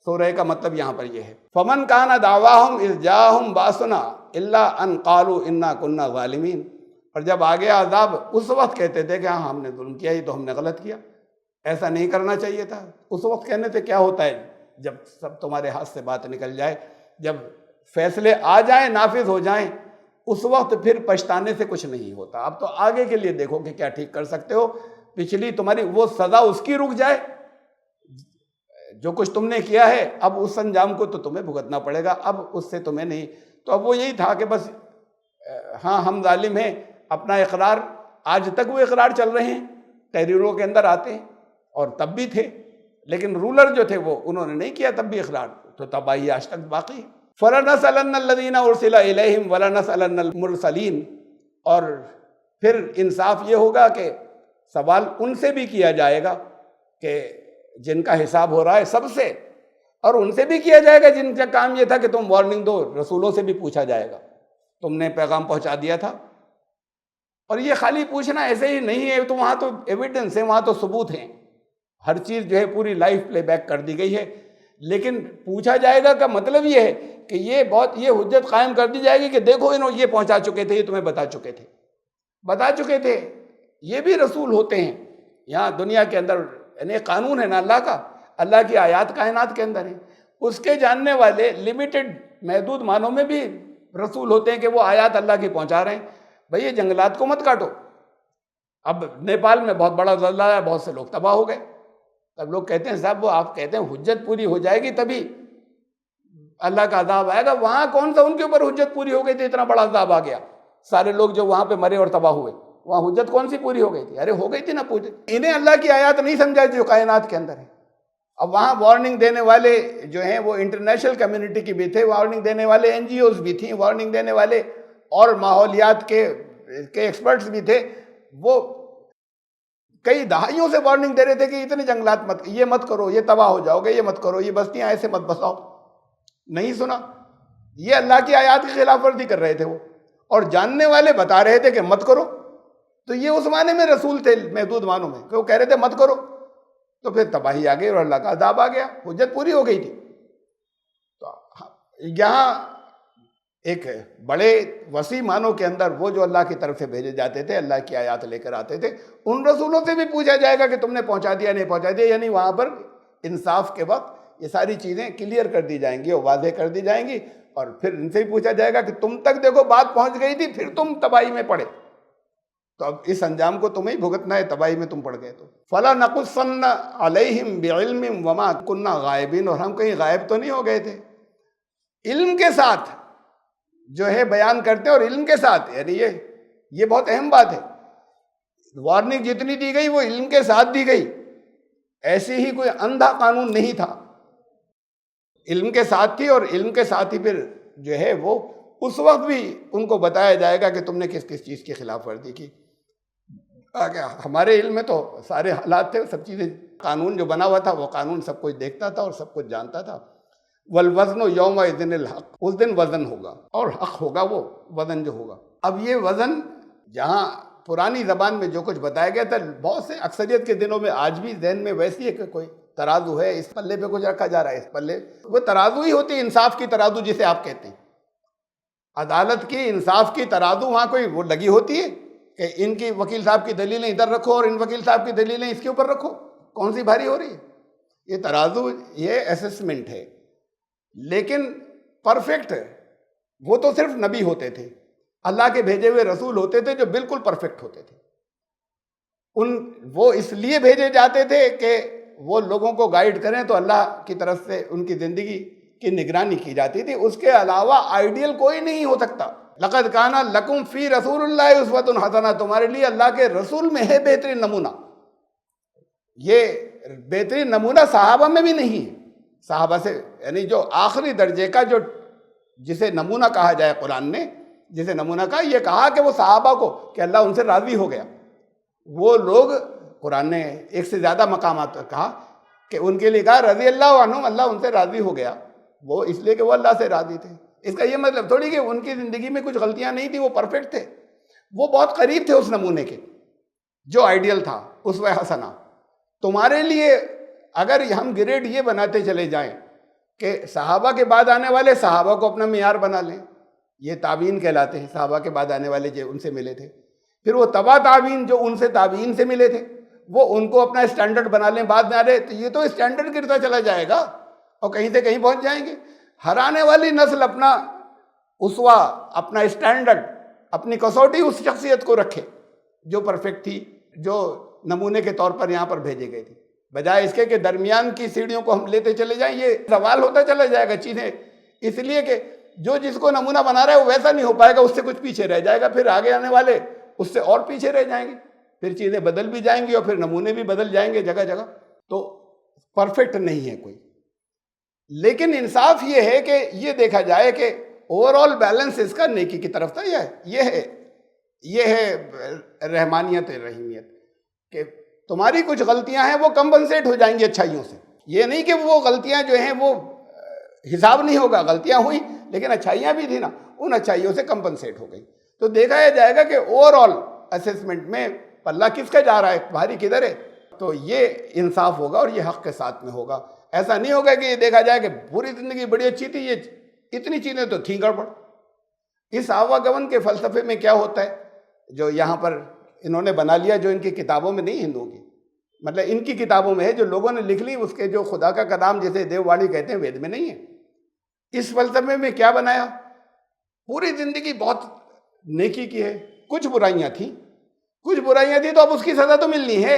سو رہے کا مطلب یہاں پر یہ ہے، فمن کان دعواہم اذ جاءہم باسنا الا ان قالوا انا کنا ظالمین، اور جب آ گیا عذاب اس وقت کہتے تھے کہ ہاں ہم نے ظلم کیا، ہی تو ہم نے غلط کیا، ایسا نہیں کرنا چاہیے تھا۔ اس وقت کہنے سے کیا ہوتا ہے؟ جب سب تمہارے ہاتھ سے بات نکل جائے، جب فیصلے آ جائیں، نافذ ہو جائیں، اس وقت پھر پچھتانے سے کچھ نہیں ہوتا۔ اب تو آگے کے لیے دیکھو کہ کیا ٹھیک کر سکتے ہو، پچھلی تمہاری وہ سزا اس کی رک جائے، جو کچھ تم نے کیا ہے اب اس انجام کو تو تمہیں بھگتنا پڑے گا، اب اس سے تمہیں نہیں۔ تو اب وہ یہی تھا کہ بس ہاں ہم ظالم ہیں، اپنا اقرار، آج تک وہ اقرار چل رہے ہیں، تحریروں کے اندر آتے ہیں، اور تب بھی تھے، لیکن رولر جو تھے وہ انہوں نے نہیں کیا تب بھی اقرار، تو تباہی آج تک باقی ہے۔ فَلَنَسْأَلَنَّ الَّذِينَ أُرْسِلَ إِلَيْهِمْ وَلَنَسْأَلَنَّ الْمُرْسَلِينَ، اور پھر انصاف یہ ہوگا کہ سوال ان سے بھی کیا جائے گا کہ جن کا حساب ہو رہا ہے سب سے، اور ان سے بھی کیا جائے گا جن کا کام یہ تھا کہ تم وارننگ دو، رسولوں سے بھی پوچھا جائے گا تم نے پیغام پہنچا دیا تھا۔ اور یہ خالی پوچھنا ایسے ہی نہیں ہے، تو وہاں تو ایویڈنس ہے، وہاں تو ثبوت ہیں، ہر چیز جو ہے پوری لائف پلے بیک کر دی گئی ہے۔ لیکن پوچھا جائے گا کا مطلب یہ ہے کہ یہ حجت قائم کر دی جائے گی کہ دیکھو انہوں یہ پہنچا چکے تھے، یہ تمہیں بتا چکے تھے، یہ بھی رسول ہوتے ہیں یہاں دنیا کے اندر، یعنی قانون ہے نا اللہ کا، اللہ کی آیات کائنات کے اندر ہیں، اس کے جاننے والے لمیٹڈ محدود معنوں میں بھی رسول ہوتے ہیں کہ وہ آیات اللہ کی پہنچا رہے ہیں۔ بھئی یہ جنگلات کو مت کاٹو، اب نیپال میں بہت بڑا زلزلہ آیا، بہت سے لوگ تباہ ہو گئے، تب لوگ کہتے ہیں صاحب وہ آپ کہتے ہیں حجت پوری ہو جائے گی تبھی اللہ کا عذاب آئے گا، وہاں کون سا ان کے اوپر حجت پوری ہو گئی تھی، اتنا بڑا عذاب آ گیا، سارے لوگ جو وہاں پہ مرے اور تباہ ہوئے، وہاں حجت کون سی پوری ہو گئی تھی؟ ارے ہو گئی تھی نا پوری، انہیں اللہ کی آیات نہیں سمجھائی جو کائنات کے اندر ہے۔ اب وہاں وارننگ دینے والے جو ہیں وہ انٹرنیشنل کمیونٹی کی بھی تھے، وارننگ دینے والے این جی اوز بھی تھیں، وارننگ دینے والے اور ماحولیات کے ایکسپرٹس بھی تھے، وہ کئی دہائیوں سے وارننگ دے رہے تھے کہ اتنے جنگلات مت، یہ مت کرو، یہ تباہ ہو جاؤ گے، یہ مت کرو، یہ بستیاں ایسے مت بساؤ، نہیں سنا، یہ اللہ کی آیات کی خلاف ورزی کر رہے تھے وہ، اور جاننے والے بتا رہے تھے کہ مت کرو، تو یہ اس معنی میں رسول تھے محدود معنوں میں کہ وہ کہہ رہے تھے مت کرو، تو پھر تباہی آ گئی اور اللہ کا عذاب آ گیا، حجت پوری ہو گئی تھی۔ تو یہاں ایک بڑے وسیع معنوں کے اندر وہ جو اللہ کی طرف سے بھیجے جاتے تھے، اللہ کی آیات لے کر آتے تھے، ان رسولوں سے بھی پوچھا جائے گا کہ تم نے پہنچا دیا نہیں پہنچا دیا، یعنی وہاں پر انصاف کے وقت یہ ساری چیزیں کلیئر کر دی جائیں گی اور واضح کر دی جائیں گی، اور پھر ان سے بھی پوچھا جائے گا کہ تم تک دیکھو بات پہنچ گئی تھی، پھر تم تباہی میں پڑے، تو اب اس انجام کو تمہیں بھگتنا ہے، تباہی میں تم پڑ گئے تو۔ فَلَنَقُصَّنَّ عَلَيْهِمْ بِعِلْمٍ وَمَا كُنَّا غَائِبِينَ، اور ہم کہیں غائب تو نہیں ہو گئے تھے، علم کے ساتھ جو ہے بیان کرتے ہیں، اور علم کے ساتھ، یعنی یہ بہت اہم بات ہے، وارننگ جتنی دی گئی وہ علم کے ساتھ دی گئی، ایسی ہی کوئی اندھا قانون نہیں تھا، علم کے ساتھ تھی، اور علم کے ساتھ ہی پھر جو ہے وہ اس وقت بھی ان کو بتایا جائے گا کہ تم نے کس کس چیز کی خلاف ورزی کی۔ ہمارے علم میں تو سارے حالات تھے، سب چیزیں، قانون جو بنا ہوا تھا وہ قانون سب کچھ دیکھتا تھا اور سب کچھ جانتا تھا۔ والوزن یومئذ الحق، اس دن وزن ہوگا اور حق ہوگا وہ وزن جو ہوگا۔ اب یہ وزن جہاں پرانی زبان میں جو کچھ بتایا گیا تھا، بہت سے اکثریت کے دنوں میں آج بھی ذہن میں ویسی ہے کہ کوئی ترازو ہے، اس پلے پہ کچھ رکھا جا رہا ہے، اس پلے، وہ ترازو ہی ہوتی ہے، انصاف کی ترازو جسے آپ کہتے ہیں، عدالت کی، انصاف کی ترازو، وہاں کوئی وہ لگی ہوتی ہے کہ ان کی وکیل صاحب کی دلیلیں ادھر رکھو اور ان وکیل صاحب کی دلیلیں اس کے اوپر رکھو، کون سی بھاری ہو رہی ہے؟ یہ ترازو، یہ اسسمنٹ ہے، لیکن پرفیکٹ وہ تو صرف نبی ہوتے تھے، اللہ کے بھیجے ہوئے رسول ہوتے تھے جو بالکل پرفیکٹ ہوتے تھے، وہ اس لیے بھیجے جاتے تھے کہ وہ لوگوں کو گائیڈ کریں، تو اللہ کی طرف سے ان کی زندگی کی نگرانی کی جاتی تھی، اس کے علاوہ آئیڈیل کوئی نہیں ہو سکتا۔ لقد کان لکم فی رسول اللہ اسوۃ حسنہ، تمہارے لیے اللہ کے رسول میں ہے بہترین نمونہ۔ یہ بہترین نمونہ صحابہ میں بھی نہیں ہے، صحابہ سے یعنی جو آخری درجے کا جو جسے نمونہ کہا جائے، قرآن نے جسے نمونہ کہا، یہ کہا کہ وہ صحابہ کو کہ اللہ ان سے راضی ہو گیا، وہ لوگ، قرآن نے ایک سے زیادہ مقامات پر کہا کہ ان کے لیے کہا رضی اللہ عنہم، اللہ ان سے راضی ہو گیا، وہ اس لیے کہ وہ اللہ سے راضی تھے۔ اس کا یہ مطلب تھوڑی کہ ان کی زندگی میں کچھ غلطیاں نہیں تھیں، وہ پرفیکٹ تھے، وہ بہت قریب تھے اس نمونے کے جو آئیڈیل تھا، اسوہ حسنہ۔ تمہارے لیے اگر ہم گریڈ یہ بناتے چلے جائیں کہ صحابہ کے بعد آنے والے صحابہ کو اپنا معیار بنا لیں، یہ تابعین کہلاتے ہیں، صحابہ کے بعد آنے والے جو ان سے ملے تھے، پھر وہ تبع تابعین جو ان سے تابعین سے ملے تھے وہ ان کو اپنا اسٹینڈرڈ بنا لیں بعد میں آ رہے، تو یہ تو اسٹینڈرڈ گرتا چلا جائے گا اور کہیں سے کہیں پہنچ جائیں گے۔ ہر آنے والی نسل اپنا اسوہ، اپنا اسٹینڈرڈ، اپنی کسوٹی اس شخصیت کو رکھے جو پرفیکٹ تھی، جو نمونے کے طور پر یہاں پر بھیجے گئے تھے، بجائے اس کے کہ درمیان کی سیڑھیوں کو ہم لیتے چلے جائیں۔ یہ سوال ہوتا چلا جائے گا چیزیں، اس لیے کہ جو جس کو نمونہ بنا رہا ہے وہ ویسا نہیں ہو پائے گا، اس سے کچھ پیچھے رہ جائے گا، پھر آگے آنے والے اس سے اور پیچھے رہ جائیں گے، پھر چیزیں بدل بھی جائیں گی اور پھر نمونے بھی بدل جائیں گے جگہ جگہ۔ تو پرفیکٹ نہیں ہے کوئی، لیکن انصاف یہ ہے کہ یہ دیکھا جائے کہ اوور آل بیلنس اس کا نیکی کی طرف تھا۔ یہ ہے رحمانیت، رحیمیت، کہ تمہاری کچھ غلطیاں ہیں وہ کمپنسیٹ ہو جائیں گی اچھائیوں سے۔ یہ نہیں کہ وہ غلطیاں جو ہیں وہ حساب نہیں ہوگا، غلطیاں ہوئی لیکن اچھائیاں بھی تھیں نا، ان اچھائیوں سے کمپنسیٹ ہو گئی۔ تو دیکھا جائے گا کہ اوور آل اسیسمنٹ میں پلہ کس کا جا رہا ہے، بھاری کدھر ہے، تو یہ انصاف ہوگا اور یہ حق کے ساتھ میں ہوگا۔ ایسا نہیں ہوگا کہ یہ دیکھا جائے کہ پوری زندگی بڑی اچھی تھی، یہ اتنی چیزیں تو تھیں گڑبڑ۔ اس آواگمن کے فلسفے میں کیا ہوتا ہے جو یہاں پر انہوں نے بنا لیا، جو ان کی کتابوں میں نہیں، ہندوؤں کی مطلب ان کی کتابوں میں ہے، جو لوگوں نے لکھ لی، اس کے جو خدا کا کلام جسے دیو واڑی کہتے ہیں وید میں نہیں ہے۔ اس فلسفے میں کیا بنایا، پوری زندگی بہت نیکی کی ہے، کچھ برائیاں تھیں تو اب اس کی سزا تو ملنی ہے،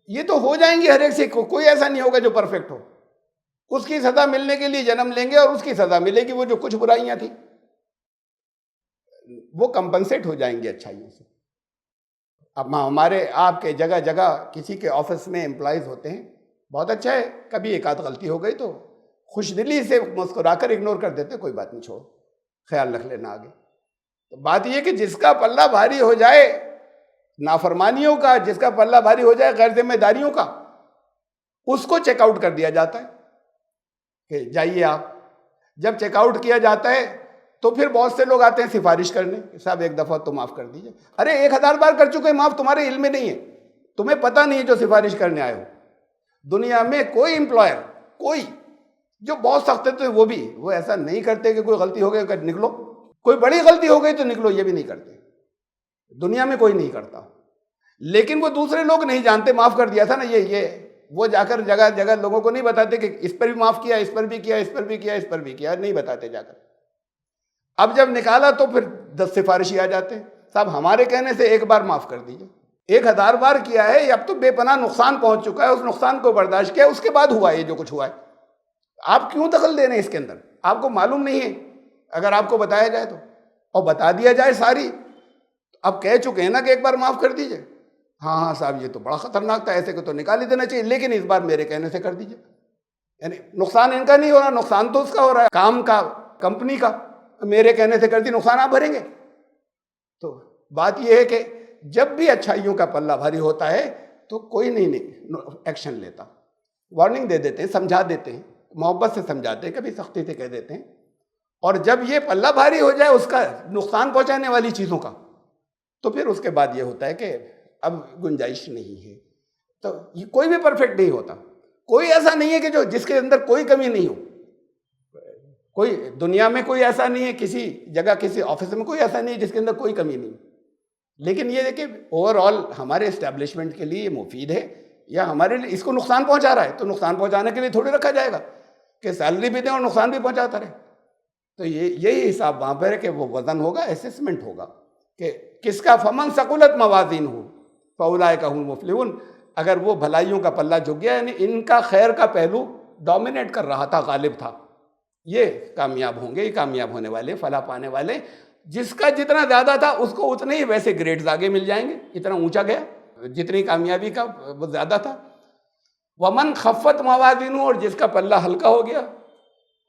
یہ تو ہو جائیں گی ہر ایک سے، کوئی ایسا نہیں ہوگا جو پرفیکٹ ہو، اس کی سزا ملنے کے لیے جنم لیں گے اور اس کی سزا ملے گی۔ وہ جو کچھ برائیاں تھیں وہ کمپنسیٹ ہو جائیں گی اچھائیوں سے۔ اب ہمارے آپ کے جگہ جگہ کسی کے آفس میں امپلائیز ہوتے ہیں، بہت اچھا ہے، کبھی ایک آدھ غلطی ہو گئی تو خوش دلی سے مسکرا کر اگنور کر دیتے، کوئی بات نہیں، چھوڑ، خیال رکھ لینا آگے۔ تو بات یہ کہ جس کا پلہ بھاری ہو جائے نافرمانیوں کا، جس کا پلہ بھاری ہو جائے غیر ذمہ داریوں کا، اس کو چیک آؤٹ کر دیا جاتا ہے کہ جائیے آپ۔ جب چیک آؤٹ کیا جاتا ہے تو پھر بہت سے لوگ آتے ہیں سفارش کرنے، صاحب ایک دفعہ تو معاف کر دیجئے۔ ارے 1000 بار کر چکے معاف، تمہارے علم میں نہیں ہے، تمہیں پتہ نہیں ہے جو سفارش کرنے آئے ہو۔ دنیا میں کوئی امپلائر، کوئی جو بہت سخت ہے تو وہ ایسا نہیں کرتے کہ کوئی غلطی ہو گئی کہ نکلو، کوئی بڑی غلطی ہو گئی تو نکلو، یہ بھی نہیں کرتے، دنیا میں کوئی نہیں کرتا۔ لیکن وہ دوسرے لوگ نہیں جانتے، معاف کر دیا تھا نا، یہ وہ جا کر جگہ جگہ لوگوں کو نہیں بتاتے کہ اس پر بھی معاف کیا، اس پر بھی کیا، اس پر بھی کیا، اس پر بھی کیا، نہیں بتاتے جا کر۔ اب جب نکالا تو پھر 10 سفارشی آ جاتے ہیں، صاحب ہمارے کہنے سے ایک بار معاف کر دیجئے، 1000 بار کیا ہے، اب تو بے پناہ نقصان پہنچ چکا ہے، اس نقصان کو برداشت کیا، اس کے بعد ہوا یہ جو کچھ ہوا ہے، آپ کیوں دخل دے رہے ہیں اس کے اندر؟ آپ کو معلوم نہیں ہے، اگر آپ کو بتایا جائے تو، اور بتا دیا جائے ساری، اب کہہ چکے ہیں نا کہ ایک بار معاف کر دیجئے، ہاں صاحب یہ تو بڑا خطرناک تھا، ایسے کو تو نکال ہی دینا چاہیے، لیکن اس بار میرے کہنے سے کر دیجئے۔ یعنی نقصان ان کا نہیں ہو رہا، نقصان تو اس کا ہو رہا ہے، کام کا، کمپنی کا، میرے کہنے سے کر دی، نقصان آپ بھریں گے۔ تو بات یہ ہے کہ جب بھی اچھائیوں کا پلہ بھاری ہوتا ہے تو کوئی نہیں ایکشن لیتا، وارننگ دے دیتے ہیں، سمجھا دیتے ہیں، محبت سے سمجھاتے ہیں، کبھی سختی سے کہہ دیتے ہیں، اور جب یہ پلہ بھاری ہو جائے اس کا نقصان پہنچانے والی چیزوں کا، تو پھر اس کے بعد یہ ہوتا ہے کہ اب گنجائش نہیں ہے۔ تو یہ کوئی بھی پرفیکٹ نہیں ہوتا، کوئی ایسا نہیں ہے کہ جس کے اندر کوئی کمی نہیں ہو، کوئی دنیا میں کوئی ایسا نہیں ہے، کسی جگہ کسی آفس میں کوئی ایسا نہیں ہے جس کے اندر کوئی کمی نہیں، لیکن یہ ہے کہ اوور آل ہمارے اسٹیبلشمنٹ کے لیے یہ مفید ہے، یا ہمارے لیے اس کو نقصان پہنچا رہا ہے تو نقصان پہنچانے کے لیے تھوڑی رکھا جائے گا کہ سیلری بھی دیں اور نقصان بھی پہنچاتا رہے۔ تو یہی حساب وہاں پر ہے کہ وہ وزن ہوگا، اسیسمنٹ ہوگا کہ کس کا فمن ثقلت موازینہ فاولئک هم المفلحون، اگر وہ بھلائیوں کا پلہ جھک گیا، یعنی ان کا خیر کا پہلو ڈومینیٹ کر رہا تھا، غالب تھا، یہ کامیاب ہوں گے، یہ کامیاب ہونے والے، فلاح پانے والے۔ جس کا جتنا زیادہ تھا اس کو اتنے ہی ویسے گریڈز آگے مل جائیں گے، اتنا اونچا گیا، جتنی کامیابی کا وہ زیادہ تھا۔ ومن خفت موازینہ، اور جس کا پلہ ہلکا ہو گیا،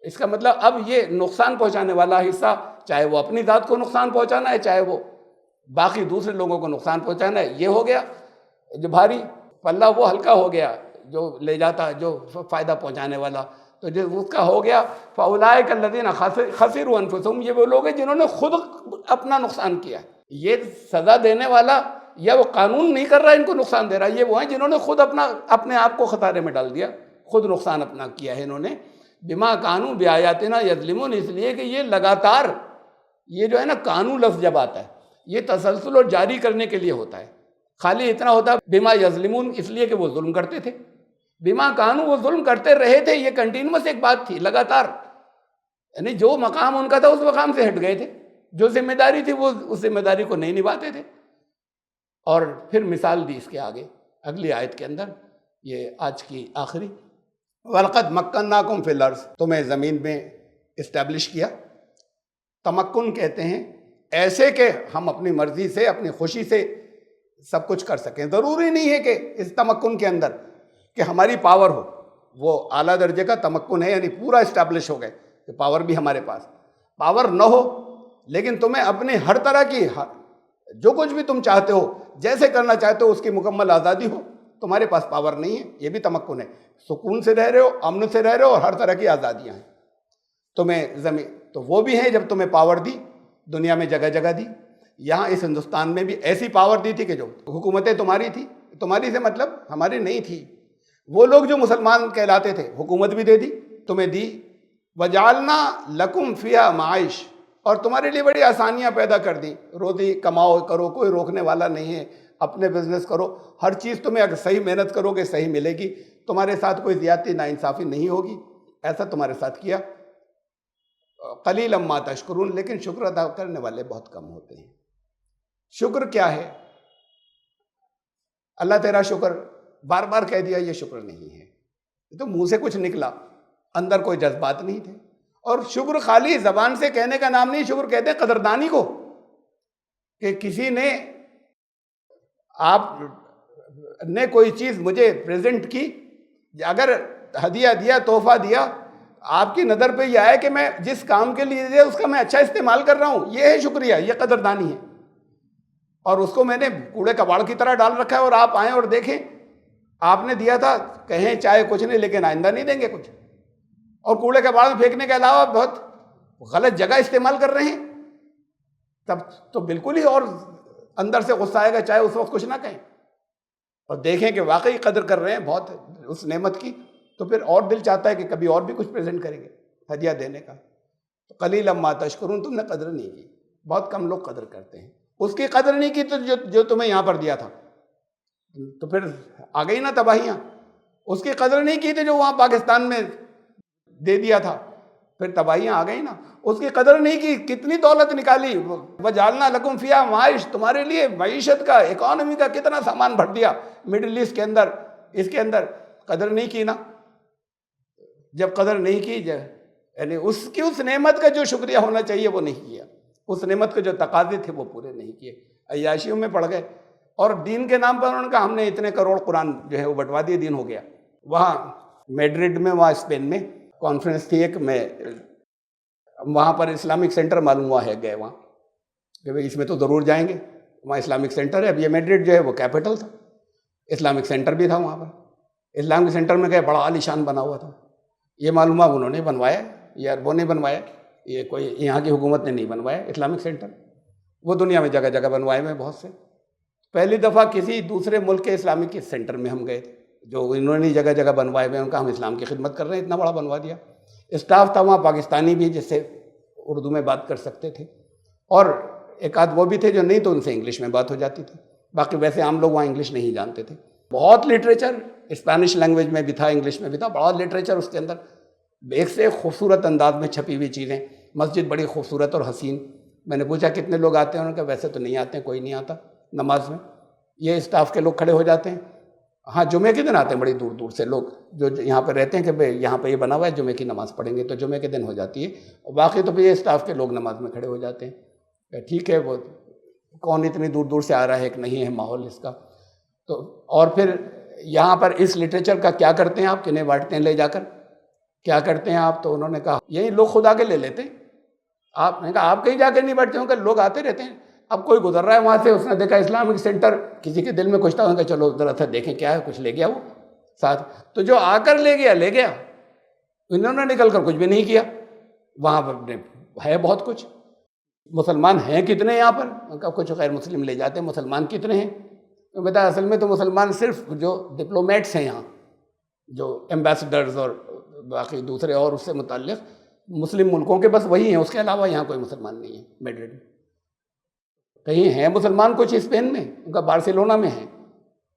اس کا مطلب اب یہ نقصان پہنچانے والا حصہ، چاہے وہ اپنی ذات کو نقصان پہنچانا ہے، چاہے وہ باقی دوسرے لوگوں کو نقصان پہنچانا ہے، یہ ہو گیا جو بھاری۔ پلہ وہ ہلکا ہو گیا جو لے جاتا، جو فائدہ پہنچانے والا، تو جو اس کا ہو گیا فاولئک الذین خسروا انفسهم، یہ وہ لوگ ہیں جنہوں نے خود اپنا نقصان کیا. یہ سزا دینے والا یا وہ قانون نہیں کر رہا ان کو نقصان دے رہا، یہ وہ ہیں جنہوں نے خود اپنے آپ کو خطرے میں ڈال دیا، خود نقصان اپنا کیا ہے انہوں نے. بما کانوا بآیاتنا یظلمون، اس لیے کہ یہ لگاتار، یہ جو ہے نا قانون لفظ جب آتا ہے یہ تسلسل اور جاری کرنے کے لیے ہوتا ہے. خالی اتنا ہوتا ہے بما یظلمون اس لیے کہ وہ ظلم کرتے تھے، بما کانوا وہ ظلم کرتے رہے تھے، یہ کنٹینیوس ایک بات تھی لگاتار. یعنی جو مقام ان کا تھا اس مقام سے ہٹ گئے تھے، جو ذمہ داری تھی وہ اس ذمہ داری کو نہیں نبھاتے تھے. اور پھر مثال دی اس کے آگے اگلی آیت کے اندر، یہ آج کی آخری. وَلَقَدْ مَكَّنَّاكُمْ فِي الْأَرْضِ، تمہیں زمین میں اسٹیبلش کیا. تمکن کہتے ہیں ایسے کہ ہم اپنی مرضی سے، اپنی خوشی سے سب کچھ کر سکیں. ضروری نہیں ہے کہ اس تمکن کے اندر کہ ہماری پاور ہو، وہ اعلیٰ درجے کا تمکن ہے، یعنی پورا اسٹیبلش ہو گئے کہ پاور بھی ہمارے پاس. پاور نہ ہو لیکن تمہیں اپنے ہر طرح کی، جو کچھ بھی تم چاہتے ہو، جیسے کرنا چاہتے ہو، اس کی مکمل آزادی ہو. تمہارے پاس پاور نہیں ہے، یہ بھی تمکن ہے. سکون سے رہ رہے ہو، امن سے رہ رہے ہو، اور ہر طرح کی آزادیاں ہیں تمہیں. زمین تو وہ بھی ہیں جب تمہیں پاور دی، دنیا میں جگہ جگہ دی. یہاں اس ہندوستان میں بھی ایسی پاور دی تھی کہ جو حکومتیں تمہاری تھی، تمہاری سے مطلب ہماری نہیں تھی. وہ لوگ جو مسلمان کہلاتے تھے حکومت بھی دے دی، تمہیں دی. وَجَعَلْنَا لَكُمْ فِيهَا مَعَائِشَ، اور تمہارے لیے بڑی آسانیاں پیدا کر دیں. روزی کماؤ کرو، کوئی روکنے والا نہیں ہے. اپنے بزنس کرو، ہر چیز تمہیں اگر صحیح محنت کرو گے صحیح ملے گی. تمہارے ساتھ کوئی زیادتی ناانصافی نہیں ہوگی. ایسا تمہارے ساتھ کیا. قلیلا ما تشکرون، لیکن شکر ادا کرنے والے بہت کم ہوتے ہیں. شکر کیا ہے؟ اللہ تیرا شکر، بار بار کہہ دیا یہ شکر نہیں ہے. یہ تو منہ سے کچھ نکلا، اندر کوئی جذبات نہیں تھے. اور شکر خالی زبان سے کہنے کا نام نہیں. شکر کہتے ہیں قدردانی کو، کہ کسی نے، آپ نے کوئی چیز مجھے پریزنٹ کی، اگر ہدیہ دیا، تحفہ دیا، آپ کی نظر پہ یہ آئے کہ میں جس کام کے لیے دیا اس کا میں اچھا استعمال کر رہا ہوں، یہ ہے شکریہ، یہ قدردانی ہے. اور اس کو میں نے کوڑے کباڑ کی طرح ڈال رکھا ہے، اور آپ آئیں اور دیکھیں آپ نے دیا تھا، کہیں چاہے کچھ نہیں، لیکن آئندہ نہیں دیں گے کچھ. اور کوڑے کباڑ میں پھینکنے کے علاوہ بہت غلط جگہ استعمال کر رہے ہیں، تب تو بالکل ہی اور اندر سے غصہ آئے گا، چاہے اس وقت کچھ نہ کہیں. اور دیکھیں کہ واقعی قدر کر رہے ہیں بہت اس نعمت کی، تو پھر اور دل چاہتا ہے کہ کبھی اور بھی کچھ پریزنٹ کریں گے ہدیہ دینے کا. تو قلیلا ما تشکرون، تم نے قدر نہیں کی. بہت کم لوگ قدر کرتے ہیں. اس کی قدر نہیں کی تو جو تمہیں یہاں پر دیا تھا، تو پھر آ گئی نا تباہیاں. اس کی قدر نہیں کی تھی جو وہاں پاکستان میں دے دیا تھا، پھر تباہیاں آ گئی نا. اس کی قدر نہیں کی، کتنی دولت نکالی. وَجَعَلْنَا لَكُمْ فِيهَا مَعَائِشَ، تمہارے لیے معیشت کا، اکانومی کا کتنا سامان بھر دیا مڈل ایسٹ کے اندر. اس کے اندر قدر نہیں کی نا. جب قدر نہیں کی، یعنی اس نعمت کا جو شکریہ ہونا چاہیے وہ نہیں کیا. اس نعمت کے جو تقاضے تھے وہ پورے نہیں کیے، عیاشیوں میں پڑ گئے. اور دین کے نام پر انہوں نے کہا ہم نے اتنے کروڑ قرآن جو ہے وہ بٹوا دیے، دین ہو گیا. وہاں میڈرڈ میں، وہاں اسپین میں کانفرنس تھی ایک، میں وہاں پر اسلامک سینٹر معلوم ہوا ہے، گئے وہاں کہ بھائی اس میں تو ضرور جائیں گے. وہاں اسلامک سینٹر ہے. اب یہ میڈرڈ جو ہے وہ کیپٹل تھا، اسلامک سینٹر بھی تھا وہاں پر. اسلامک سینٹر میں گئے، بڑا عالی شان بنا ہوا تھا. یہ معلوم ہوا انہوں نے بنوایا، یا وہ نہیں بنوایا، یہ کوئی یہاں کی حکومت نے نہیں بنوایا اسلامک سینٹر. وہ دنیا میں جگہ جگہ بنوائے ہوئے بہت سے. پہلی دفعہ کسی دوسرے ملک کے اسلامک سینٹر میں ہم گئے تھے، جو انہوں نے جگہ جگہ بنوائے ہوئے. ان کا ہم اسلام کی خدمت کر رہے ہیں، اتنا بڑا بنوا دیا. اسٹاف تھا وہاں پاکستانی بھی، جس سے اردو میں بات کر سکتے تھے، اور ایک آدھ وہ بھی تھے جو نہیں، تو ان سے انگلش میں بات ہو جاتی تھی. باقی ویسے عام لوگ وہاں انگلش نہیں جانتے تھے. بہت لٹریچر اسپینش لینگویج میں بھی تھا، انگلش میں بھی تھا، بڑا لٹریچر اس کے اندر. ایک سے ایک خوبصورت انداز میں چھپی ہوئی چیزیں. مسجد بڑی خوبصورت اور حسین. میں نے پوچھا کتنے لوگ آتے ہیں؟ انہوں نے کہا ویسے تو نہیں آتے ہیں، کوئی نہیں آتا نماز میں. یہ اسٹاف کے لوگ کھڑے ہو جاتے ہیں. ہاں جمعے کے دن آتے ہیں بڑی دور دور سے لوگ جو یہاں پہ رہتے ہیں کہ بھائی یہاں پہ یہ بنا ہوا ہے، جمعے کی نماز پڑھیں گے، تو جمعے کے دن ہو جاتی ہے. اور باقی تو پھر یہ اسٹاف کے لوگ نماز میں کھڑے ہو جاتے ہیں. ٹھیک ہے، وہ کون اتنی دور دور سے آ رہا ہے، ایک نہیں ہے ماحول اس کا. تو اور پھر یہاں پر اس لٹریچر کا کیا کرتے ہیں آپ؟ کنہیں بانٹتے ہیں لے جا کر؟ کیا کرتے ہیں آپ؟ تو انہوں نے کہا یہی لوگ خدا کے لے لیتے ہیں. آپ نے کہا آپ کہیں جا کے نہیں بانٹتے ہوں؟ کہ لوگ آتے رہتے ہیں. اب کوئی گزر رہا ہے وہاں سے، اس نے دیکھا اسلامک سینٹر، کسی کے دل میں کچھ تھا، ان کا چلو ذرا سا دیکھیں کیا ہے، کچھ لے گیا وہ ساتھ، تو جو آ کر لے گیا، انہوں نے نکل کر کچھ بھی نہیں کیا. وہاں پر ہے بہت کچھ. مسلمان ہیں کتنے یہاں پر؟ ان کا کچھ غیر مسلم لے جاتے ہیں. مسلمان کتنے ہیں؟ بتا اصل میں تو مسلمان صرف جو ڈپلومیٹس ہیں یہاں، جو ایمبیسڈرز اور باقی دوسرے اور اس سے متعلق مسلم ملکوں کے بس وہی ہیں، اس کے علاوہ یہاں کوئی مسلمان نہیں ہے. میڈرڈ میں کہیں ہیں مسلمان کچھ اسپین میں، ان کا بارسلونا میں ہے،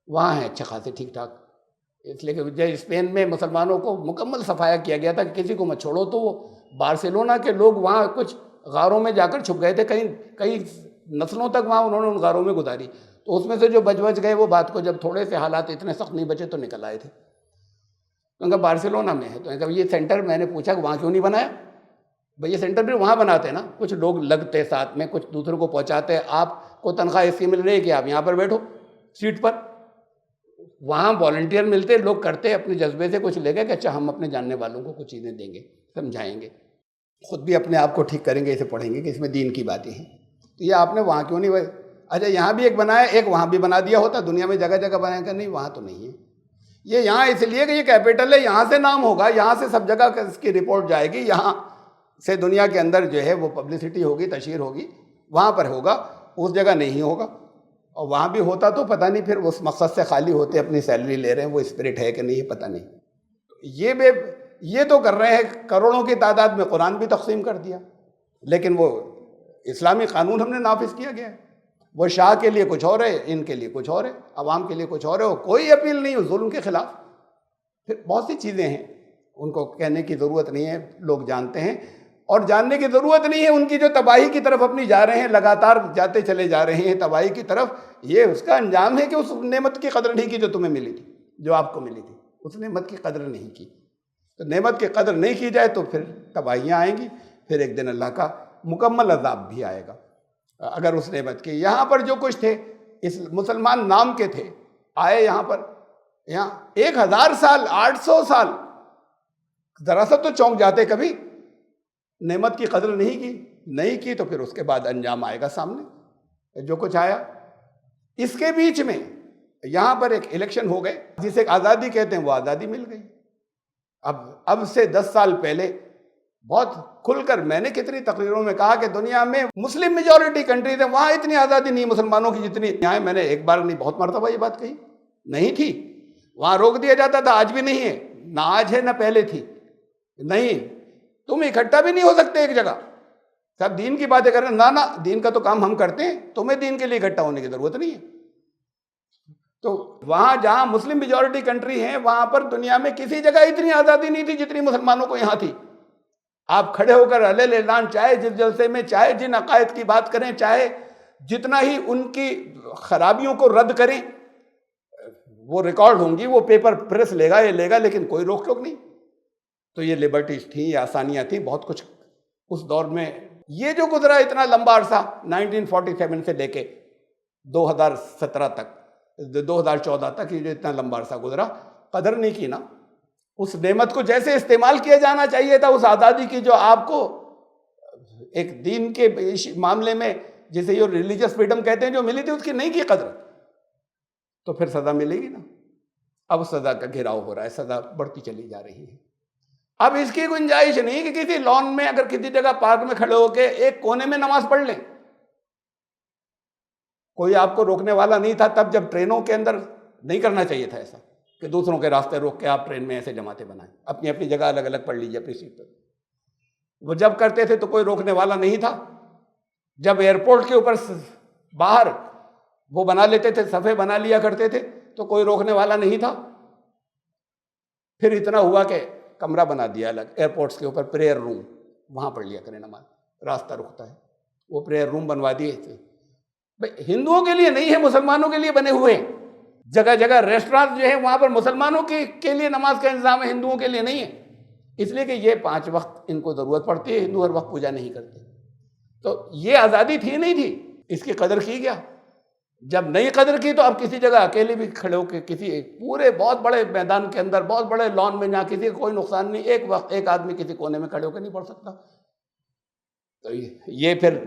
وہاں ہیں اچھے خاصے ٹھیک ٹھاک. اس لیے کہ اسپین میں مسلمانوں کو مکمل صفایا کیا گیا تھا کہ کسی کو مت چھوڑو، تو وہ بارسلونا کے لوگ وہاں کچھ غاروں میں جا کر چھپ گئے تھے، کئی نسلوں تک وہاں انہوں نے ان غاروں میں گزاری. تو اس میں سے جو بچ گئے وہ بات کو جب تھوڑے سے حالات اتنے سخت نہیں بچے تو نکل آئے تھے. ان کا بارسلونا میں ہے. تو ان کا یہ سینٹر، میں نے پوچھا کہ وہاں کیوں نہیں بنایا؟ بھئی یہ سینٹر بھی وہاں بناتے نا، کچھ لوگ لگتے ساتھ میں، کچھ دوسروں کو پہنچاتے. آپ کو تنخواہ اس کی مل رہی ہے کہ آپ یہاں پر بیٹھو سیٹ پر، وہاں والنٹیئر ملتے، لوگ کرتے اپنے جذبے سے کچھ لے گئے کہ اچھا ہم اپنے جاننے والوں کو کچھ چیزیں دیں گے، سمجھائیں گے، خود بھی اپنے آپ کو ٹھیک کریں گے، اسے پڑھیں گے کہ اس میں دین کی باتیں ہیں. تو یہ آپ نے وہاں کیوں نہیں؟ اچھا یہاں بھی ایک بنایا، ایک وہاں بھی بنا دیا ہوتا. دنیا میں جگہ جگہ بنایا کہ نہیں، وہاں تو نہیں ہے. یہ یہاں اس لیے کہ یہ کیپٹل ہے، یہاں سے نام ہوگا، یہاں سے سب جگہ اس کی رپورٹ جائے گی، یہاں سے دنیا کے اندر جو ہے وہ پبلسٹی ہوگی، تشہیر ہوگی. وہاں پر ہوگا، اس جگہ نہیں ہوگا. اور وہاں بھی ہوتا تو پتہ نہیں پھر اس مقصد سے خالی ہوتے، اپنی سیلری لے رہے ہیں، وہ اسپرٹ ہے کہ نہیں ہے پتہ نہیں. یہ تو کر رہے ہیں، کروڑوں کی تعداد میں قرآن بھی تقسیم کر دیا، لیکن وہ اسلامی قانون ہم نے نافذ کیا گیا ہے. وہ شاہ کے لیے کچھ اور ہے، ان کے لیے کچھ اور ہے، عوام کے لیے کچھ اور ہے. کوئی اپیل نہیں ہے ظلم کے خلاف. پھر بہت سی چیزیں ہیں، ان کو کہنے کی ضرورت نہیں ہے، لوگ جانتے ہیں. اور جاننے کی ضرورت نہیں ہے ان کی جو تباہی کی طرف اپنی جا رہے ہیں، لگاتار جاتے چلے جا رہے ہیں تباہی کی طرف. یہ اس کا انجام ہے کہ اس نعمت کی قدر نہیں کی جو تمہیں ملی تھی، جو آپ کو ملی تھی، اس نعمت کی قدر نہیں کی. تو نعمت کی قدر نہیں کی جائے تو پھر تباہیاں آئیں گی، پھر ایک دن اللہ کا مکمل عذاب بھی آئے گا. اگر اس نعمت کی یہاں پر جو کچھ تھے، اس مسلمان نام کے تھے، آئے یہاں پر، یہاں 1000 سال 800 سال، ذرا سا تو چونک جاتے. کبھی نعمت کی قدر نہیں کی تو پھر اس کے بعد انجام آئے گا سامنے جو کچھ آیا. اس کے بیچ میں یہاں پر ایک الیکشن ہو گئے، جسے آزادی کہتے ہیں، وہ آزادی مل گئی. اب سے 10 سال پہلے بہت کھل کر میں نے کتنی تقریروں میں کہا کہ دنیا میں مسلم میجورٹی کنٹریز ہیں، وہاں اتنی آزادی نہیں مسلمانوں کی جتنی یہاں ہے. میں نے ایک بار نہیں، بہت مرتبہ یہ بات کہی. نہیں تھی، وہاں روک دیا جاتا تھا. آج بھی نہیں ہے، نہ آج ہے نہ پہلے تھی. نہیں، تم اکٹھا بھی نہیں ہو سکتے ایک جگہ. سب دین کی باتیں کر رہے ہیں، نہ دین کا تو کام ہم کرتے ہیں، تمہیں دین کے لیے اکٹھا ہونے کی ضرورت نہیں ہے. تو وہاں جہاں مسلم میجورٹی کنٹری ہیں، وہاں پر دنیا میں کسی جگہ اتنی آزادی نہیں تھی جتنی مسلمانوں کو یہاں تھی. آپ کھڑے ہو کر علیل اعلان چاہے جس جلسے میں، چاہے جن عقائد کی بات کریں، چاہے جتنا ہی ان کی خرابیوں کو رد کریں، وہ ریکارڈ ہوں گی، وہ پیپر پریس لے گا، یہ لے گا، لیکن کوئی روک ٹوک نہیں. تو یہ لبرٹیز تھیں، یہ آسانیاں تھیں، بہت کچھ اس دور میں. یہ جو گزرا اتنا لمبا عرصہ 1947 سے لے کے 2017 تک، 2014 تک، یہ جو اتنا لمبا عرصہ گزرا، قدر نہیں کی نا اس نعمت کو. جیسے استعمال کیا جانا چاہیے تھا اس آزادی کی جو آپ کو ایک دین کے معاملے میں، جسے یہ ریلیجس فریڈم کہتے ہیں، جو ملی تھی، اس کی نہیں کی قدر، تو پھر سزا ملے گی نا. اب سزا کا گھیراؤ ہو رہا ہے، سزا بڑھتی چلی جا رہی ہے. اب اس کی گنجائش نہیں کہ کسی لان میں، اگر کسی جگہ پارک میں کھڑے ہو کے ایک کونے میں نماز پڑھ لیں. کوئی آپ کو روکنے والا نہیں تھا تب، جب ٹرینوں کے اندر نہیں کرنا چاہیے تھا ایسا کہ دوسروں کے راستے روک کے آپ ٹرین میں ایسے جماعتیں بنائیں. اپنی اپنی جگہ الگ الگ پڑھ لیجیے اپنی سیٹ پر. وہ جب کرتے تھے تو کوئی روکنے والا نہیں تھا. جب ایئرپورٹ کے اوپر باہر وہ بنا لیتے تھے، صفحے بنا لیا کرتے تھے، تو کوئی روکنے والا نہیں تھا. پھر اتنا ہوا کہ کمرہ بنا دیا الگ ایئرپورٹس کے اوپر، پریئر روم، وہاں پڑھ لیا کریں نماز، راستہ رکتا ہے. وہ پریئر روم بنوا دیے تھے. بھائی ہندوؤں کے لیے نہیں ہے، مسلمانوں کے لیے بنے ہوئے ہیں. جگہ جگہ ریسٹورانٹ جو ہے وہاں پر مسلمانوں کے لیے نماز کا انتظام ہے، ہندوؤں کے لیے نہیں ہے. اس لیے کہ یہ 5 وقت ان کو ضرورت پڑتی ہے، ہندو ہر وقت پوجا نہیں کرتے. تو یہ آزادی تھی نہیں تھی، اس کی قدر کی گیا. جب نہیں قدر کی تو اب کسی جگہ اکیلے بھی کھڑے ہو کے کسی پورے بہت بڑے میدان کے اندر، بہت بڑے لان میں، جہاں کسی کو کوئی نقصان نہیں، ایک وقت ایک آدمی کسی کونے میں کھڑے ہو کے نہیں پڑھ سکتا. تو یہ پھر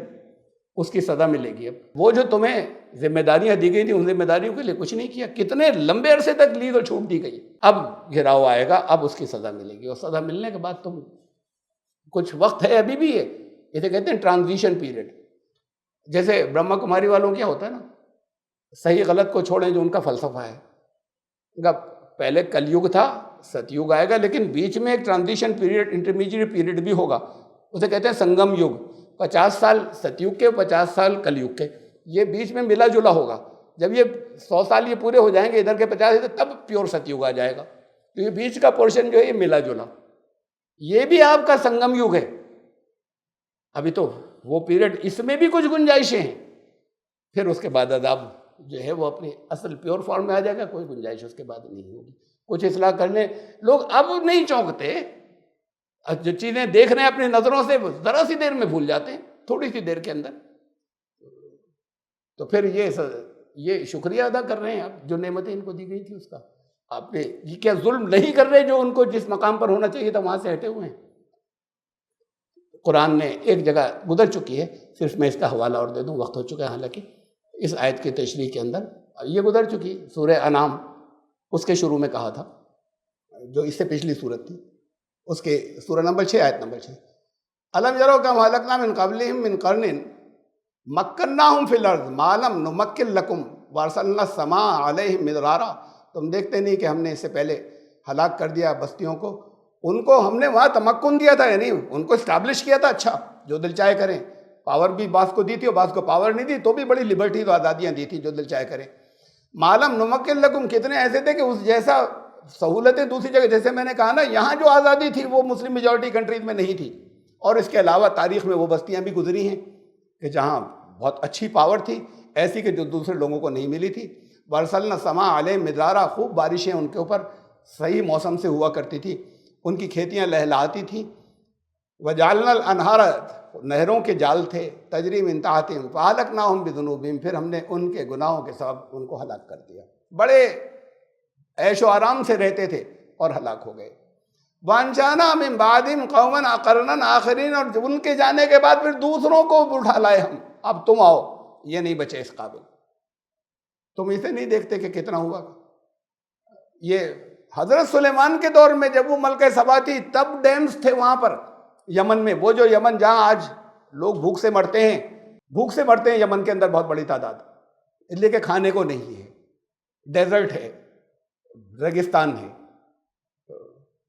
اس کی سزا ملے گی. اب وہ جو تمہیں ذمہ داریاں دی گئی تھیں ان ذمہ داریوں کے لیے کچھ نہیں کیا, کتنے لمبے عرصے تک لی اور چھوٹ دی گئی. اب گھراؤ آئے گا, اب اس کی سزا ملے گی, اور سزا ملنے کے بعد تم کچھ وقت ہے ابھی بھی ہے, اسے کہتے ہیں ٹرانزیشن پیریڈ. جیسے برہما کماری والوں کیا ہوتا ہے نا, صحیح غلط کو چھوڑیں جو ان کا فلسفہ ہے, ان کا پہلے کل یگ تھا, ست یگ آئے گا, لیکن بیچ میں ایک ٹرانزیشن پیریڈ, انٹرمیڈیٹ پیریڈ بھی ہوگا, اسے کہتے ہیں سنگم یگ. 50 سال ست یگ کے, 50 سال کل یگ کے, یہ بیچ میں ملا جلا ہوگا. جب یہ 100 سال یہ پورے ہو جائیں گے ادھر کے 50 تب پیور ست یگ آ جائے گا. تو یہ بیچ کا پورشن جو ہے یہ ملا جلا, یہ بھی آپ کا سنگم یگ ہے. ابھی تو وہ پیریڈ, اس میں بھی کچھ گنجائشیں ہیں, پھر اس کے بعد عذاب جو ہے وہ اپنی اصل پیور فارم میں آ جائے گا, کوئی گنجائش اس کے بعد نہیں ہوگی. کچھ اصلاح کرنے لوگ اب نہیں چونکتے, جو چیزیں دیکھ رہے ہیں اپنی نظروں سے ذرا سی دیر میں بھول جاتے ہیں, تھوڑی سی دیر کے اندر. تو پھر یہ شکریہ ادا کر رہے ہیں آپ جو نعمتیں ان کو دی گئی تھی اس کا. آپ نے یہ کیا ظلم نہیں کر رہے جو ان کو جس مقام پر ہونا چاہیے تھا وہاں سے ہٹے ہوئے ہیں. قرآن نے ایک جگہ گزر چکی ہے, صرف میں اس کا حوالہ اور دے دوں, وقت ہو چکا ہے حالانکہ, اس آیت کی تشریح کے اندر یہ گزر چکی سورہ انعام, اس کے شروع میں کہا تھا, جو اس سے پچھلی صورت تھی, اس کے سورہ نمبر 6 آیت نمبر 6, الم یروا کم اہلکنا من قبلہم من قرن مکناہم فی الارض ما لم نمکن لکم وارسلنا السماء علیہم مدرارا. تم دیکھتے نہیں کہ ہم نے اس سے پہلے ہلاک کر دیا بستیوں کو, ان کو ہم نے وہاں تمکن دیا تھا, یعنی ان کو اسٹیبلش کیا تھا, اچھا جو دل چاہے کریں. پاور بھی بعض کو دی تھی اور بعض کو پاور نہیں دی, تو بھی بڑی لبرٹی تو آزادیاں دی تھی, جو دل چاہے کریں. معلم نمکن لکم, کتنے ایسے تھے کہ اس جیسا سہولتیں دوسری جگہ, جیسے میں نے کہا نا یہاں جو آزادی تھی وہ مسلم میجورٹی کنٹریز میں نہیں تھی, اور اس کے علاوہ تاریخ میں وہ بستیاں بھی گزری ہیں کہ جہاں بہت اچھی پاور تھی, ایسی کہ جو دوسرے لوگوں کو نہیں ملی تھی. ورسلنا سما علیہ مدرارا, خوب بارشیں ان کے اوپر صحیح موسم سے ہوا کرتی تھی, ان کی کھیتیاں لہلاتی تھیں. وجعلنا الانہار, نہروں کے جال تھے, تجری من تحتہم فاہلکناہم بذنوبہم, پھر ہم نے ان کے گناہوں کے سبب ان کو ہلاک کر دیا. بڑے عیش و آرام سے رہتے تھے اور ہلاک ہو گئے. وانشانا من بعدہم قوما قرنا آخرین, اور ان کے جانے کے بعد پھر دوسروں کو اٹھا لائے ہم, اب تم آؤ, یہ نہیں بچے اس قابل. تم اسے نہیں دیکھتے کہ کتنا ہوا. یہ حضرت سلیمان کے دور میں جب وہ ملکہ سبا تھی تب ڈیمز تھے وہاں پر یمن میں, وہ جو یمن جہاں آج لوگ بھوک سے مرتے ہیں یمن کے اندر بہت بڑی تعداد, اس لیے کہ کھانے کو نہیں ہے, ڈیزرٹ ہے, ریگستان ہے.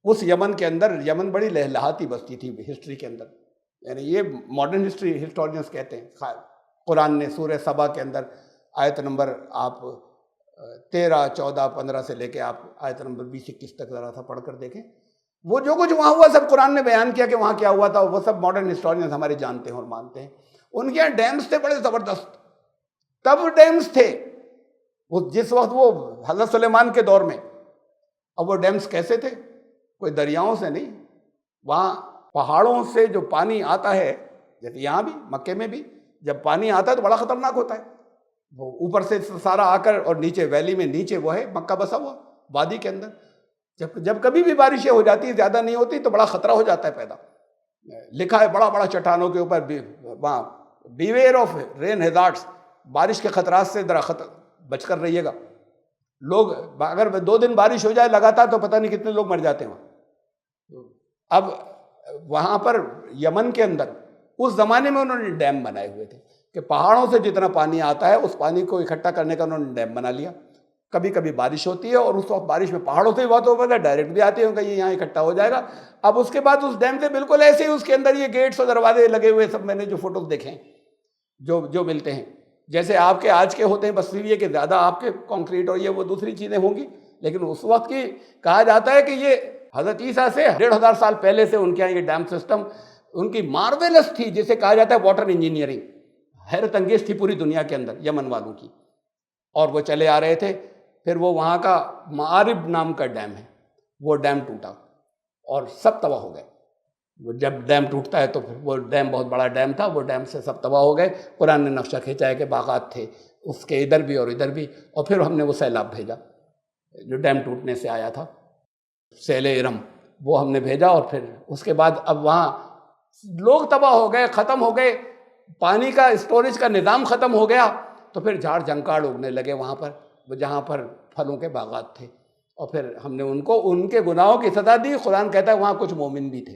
اس یمن کے اندر, یمن بڑی لہلہاتی بستی تھی ہسٹری کے اندر, یعنی یہ ماڈرن ہسٹری ہسٹورینس کہتے ہیں. قرآن نے سورہ سبا کے اندر آیت نمبر آپ 13, 14, 15 سے لے کے آپ آیت نمبر 20, 21 تک ذرا سا پڑھ کر دیکھیں. وہ جو کچھ وہاں ہوا سب قرآن نے بیان کیا کہ وہاں کیا ہوا تھا, وہ سب ماڈرن ہسٹورینز ہمارے جانتے ہیں اور مانتے ہیں. ان کے یہاں ڈیمز تھے بڑے زبردست, تب ڈیمز تھے وہ جس وقت وہ حضرت سلیمان کے دور میں. اب وہ ڈیمز کیسے تھے؟ کوئی دریاؤں سے نہیں, وہاں پہاڑوں سے جو پانی آتا ہے, جیسے یہاں بھی مکے میں بھی جب پانی آتا ہے تو بڑا خطرناک ہوتا ہے. وہ اوپر سے سارا آ کر, اور نیچے ویلی میں نیچے وہ ہے مکہ بسا ہوا وادی کے اندر, جب کبھی بھی بارشیں ہو جاتی, زیادہ نہیں ہوتی تو بڑا خطرہ ہو جاتا ہے پیدا. لکھا ہے بڑا بڑا چٹانوں کے اوپر وہاں بیویئر آف رین ہیزارڈس, بارش کے خطرات سے ذرا بچ کر رہیے گا. لوگ اگر 2 دن بارش ہو جائے لگاتار تو پتہ نہیں کتنے لوگ مر جاتے ہیں وہاں. اب وہاں پر یمن کے اندر اس زمانے میں انہوں نے ڈیم بنائے ہوئے تھے کہ پہاڑوں سے جتنا پانی آتا ہے اس پانی کو اکٹھا کرنے کا انہوں نے ڈیم بنا لیا. کبھی کبھی بارش ہوتی ہے اور اس وقت بارش میں پہاڑوں سے ہی بہت ہوتا ہے, ڈائریکٹ بھی آتے ہیں کہ یہ یہاں اکٹھا ہو جائے گا. اب اس کے بعد اس ڈیم سے بالکل ایسے ہی اس کے اندر یہ گیٹس اور دروازے لگے ہوئے, سب میں نے جو فوٹوز دیکھے ہیں جو ملتے ہیں جیسے آپ کے آج کے ہوتے ہیں, بس یہ کہ زیادہ آپ کے کانکریٹ اور یہ وہ دوسری چیزیں ہوں گی, لیکن اس وقت کی کہا جاتا ہے کہ یہ حضرت عیسیٰ سے 1500 سال پہلے سے ان کے یہاں یہ ڈیم سسٹم ان کی مارویلس تھی, جسے کہا جاتا ہے واٹر انجینئرنگ, حیرت انگیز تھی پوری دنیا کے اندر یمن والوں کی. اور وہ چلے آ رہے تھے, پھر وہ وہاں کا معارب نام کا ڈیم ہے, وہ ڈیم ٹوٹا اور سب تباہ ہو گئے. وہ جب ڈیم ٹوٹتا ہے تو پھر وہ ڈیم بہت بڑا ڈیم تھا, وہ ڈیم سے سب تباہ ہو گئے. قرآن نے نقشہ کھینچا ہے کہ باغات تھے اس کے ادھر بھی اور ادھر بھی, اور پھر ہم نے وہ سیلاب بھیجا جو ڈیم ٹوٹنے سے آیا تھا, سیل ارم, وہ ہم نے بھیجا. اور پھر اس کے بعد اب وہاں لوگ تباہ ہو گئے, ختم ہو گئے. پانی کا اسٹوریج کا نظام ختم ہو گیا تو پھر جھاڑ جھنکاڑ اگنے لگے وہاں پر جہاں پر پھلوں کے باغات تھے، اور پھر ہم نے ان کو ان کے گناہوں کی سزا دی۔ قرآن کہتا ہے وہاں کچھ مومن بھی تھے،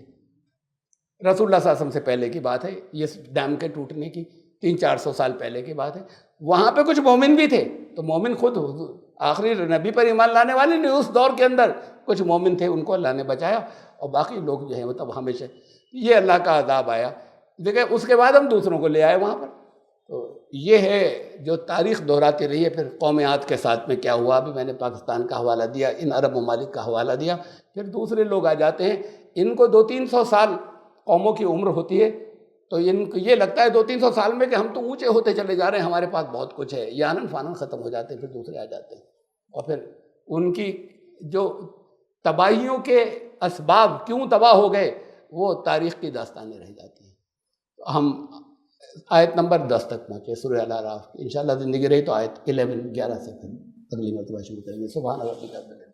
رسول اللہ صلی اللہ علیہ وسلم سے پہلے کی بات ہے، یہ ڈیم کے ٹوٹنے کی 300-400 سال پہلے کی بات ہے، وہاں پہ کچھ مومن بھی تھے۔ تو مومن خود آخری نبی پر ایمان لانے والے نہیں، اس دور کے اندر کچھ مومن تھے، ان کو اللہ نے بچایا، اور باقی لوگ جو ہیں وہ تب ہمیشہ یہ اللہ کا عذاب آیا۔ دیکھیں اس کے بعد ہم دوسروں کو لے آئے وہاں پر۔ تو یہ ہے جو تاریخ دہراتی رہی ہے۔ پھر قوم عاد کے ساتھ میں کیا ہوا، ابھی میں نے پاکستان کا حوالہ دیا، ان عرب ممالک کا حوالہ دیا، پھر دوسرے لوگ آ جاتے ہیں، ان کو 200-300 سال قوموں کی عمر ہوتی ہے، تو ان کو یہ لگتا ہے 200-300 سال میں کہ ہم تو اونچے ہوتے چلے جا رہے ہیں، ہمارے پاس بہت کچھ ہے، یہ آنن فانن ختم ہو جاتے ہیں، پھر دوسرے آ جاتے ہیں، اور پھر ان کی جو تباہیوں کے اسباب کیوں تباہ ہو گئے وہ تاریخ کی داستانیں رہ جاتی ہیں۔ ہم آیت نمبر 10 تک پہنچے سورہ الاعراف کی، انشاءاللہ زندگی رہی تو آیت 11 سے پھر اگلی مرتبہ شروع کریں گے۔ سبحان اللہ۔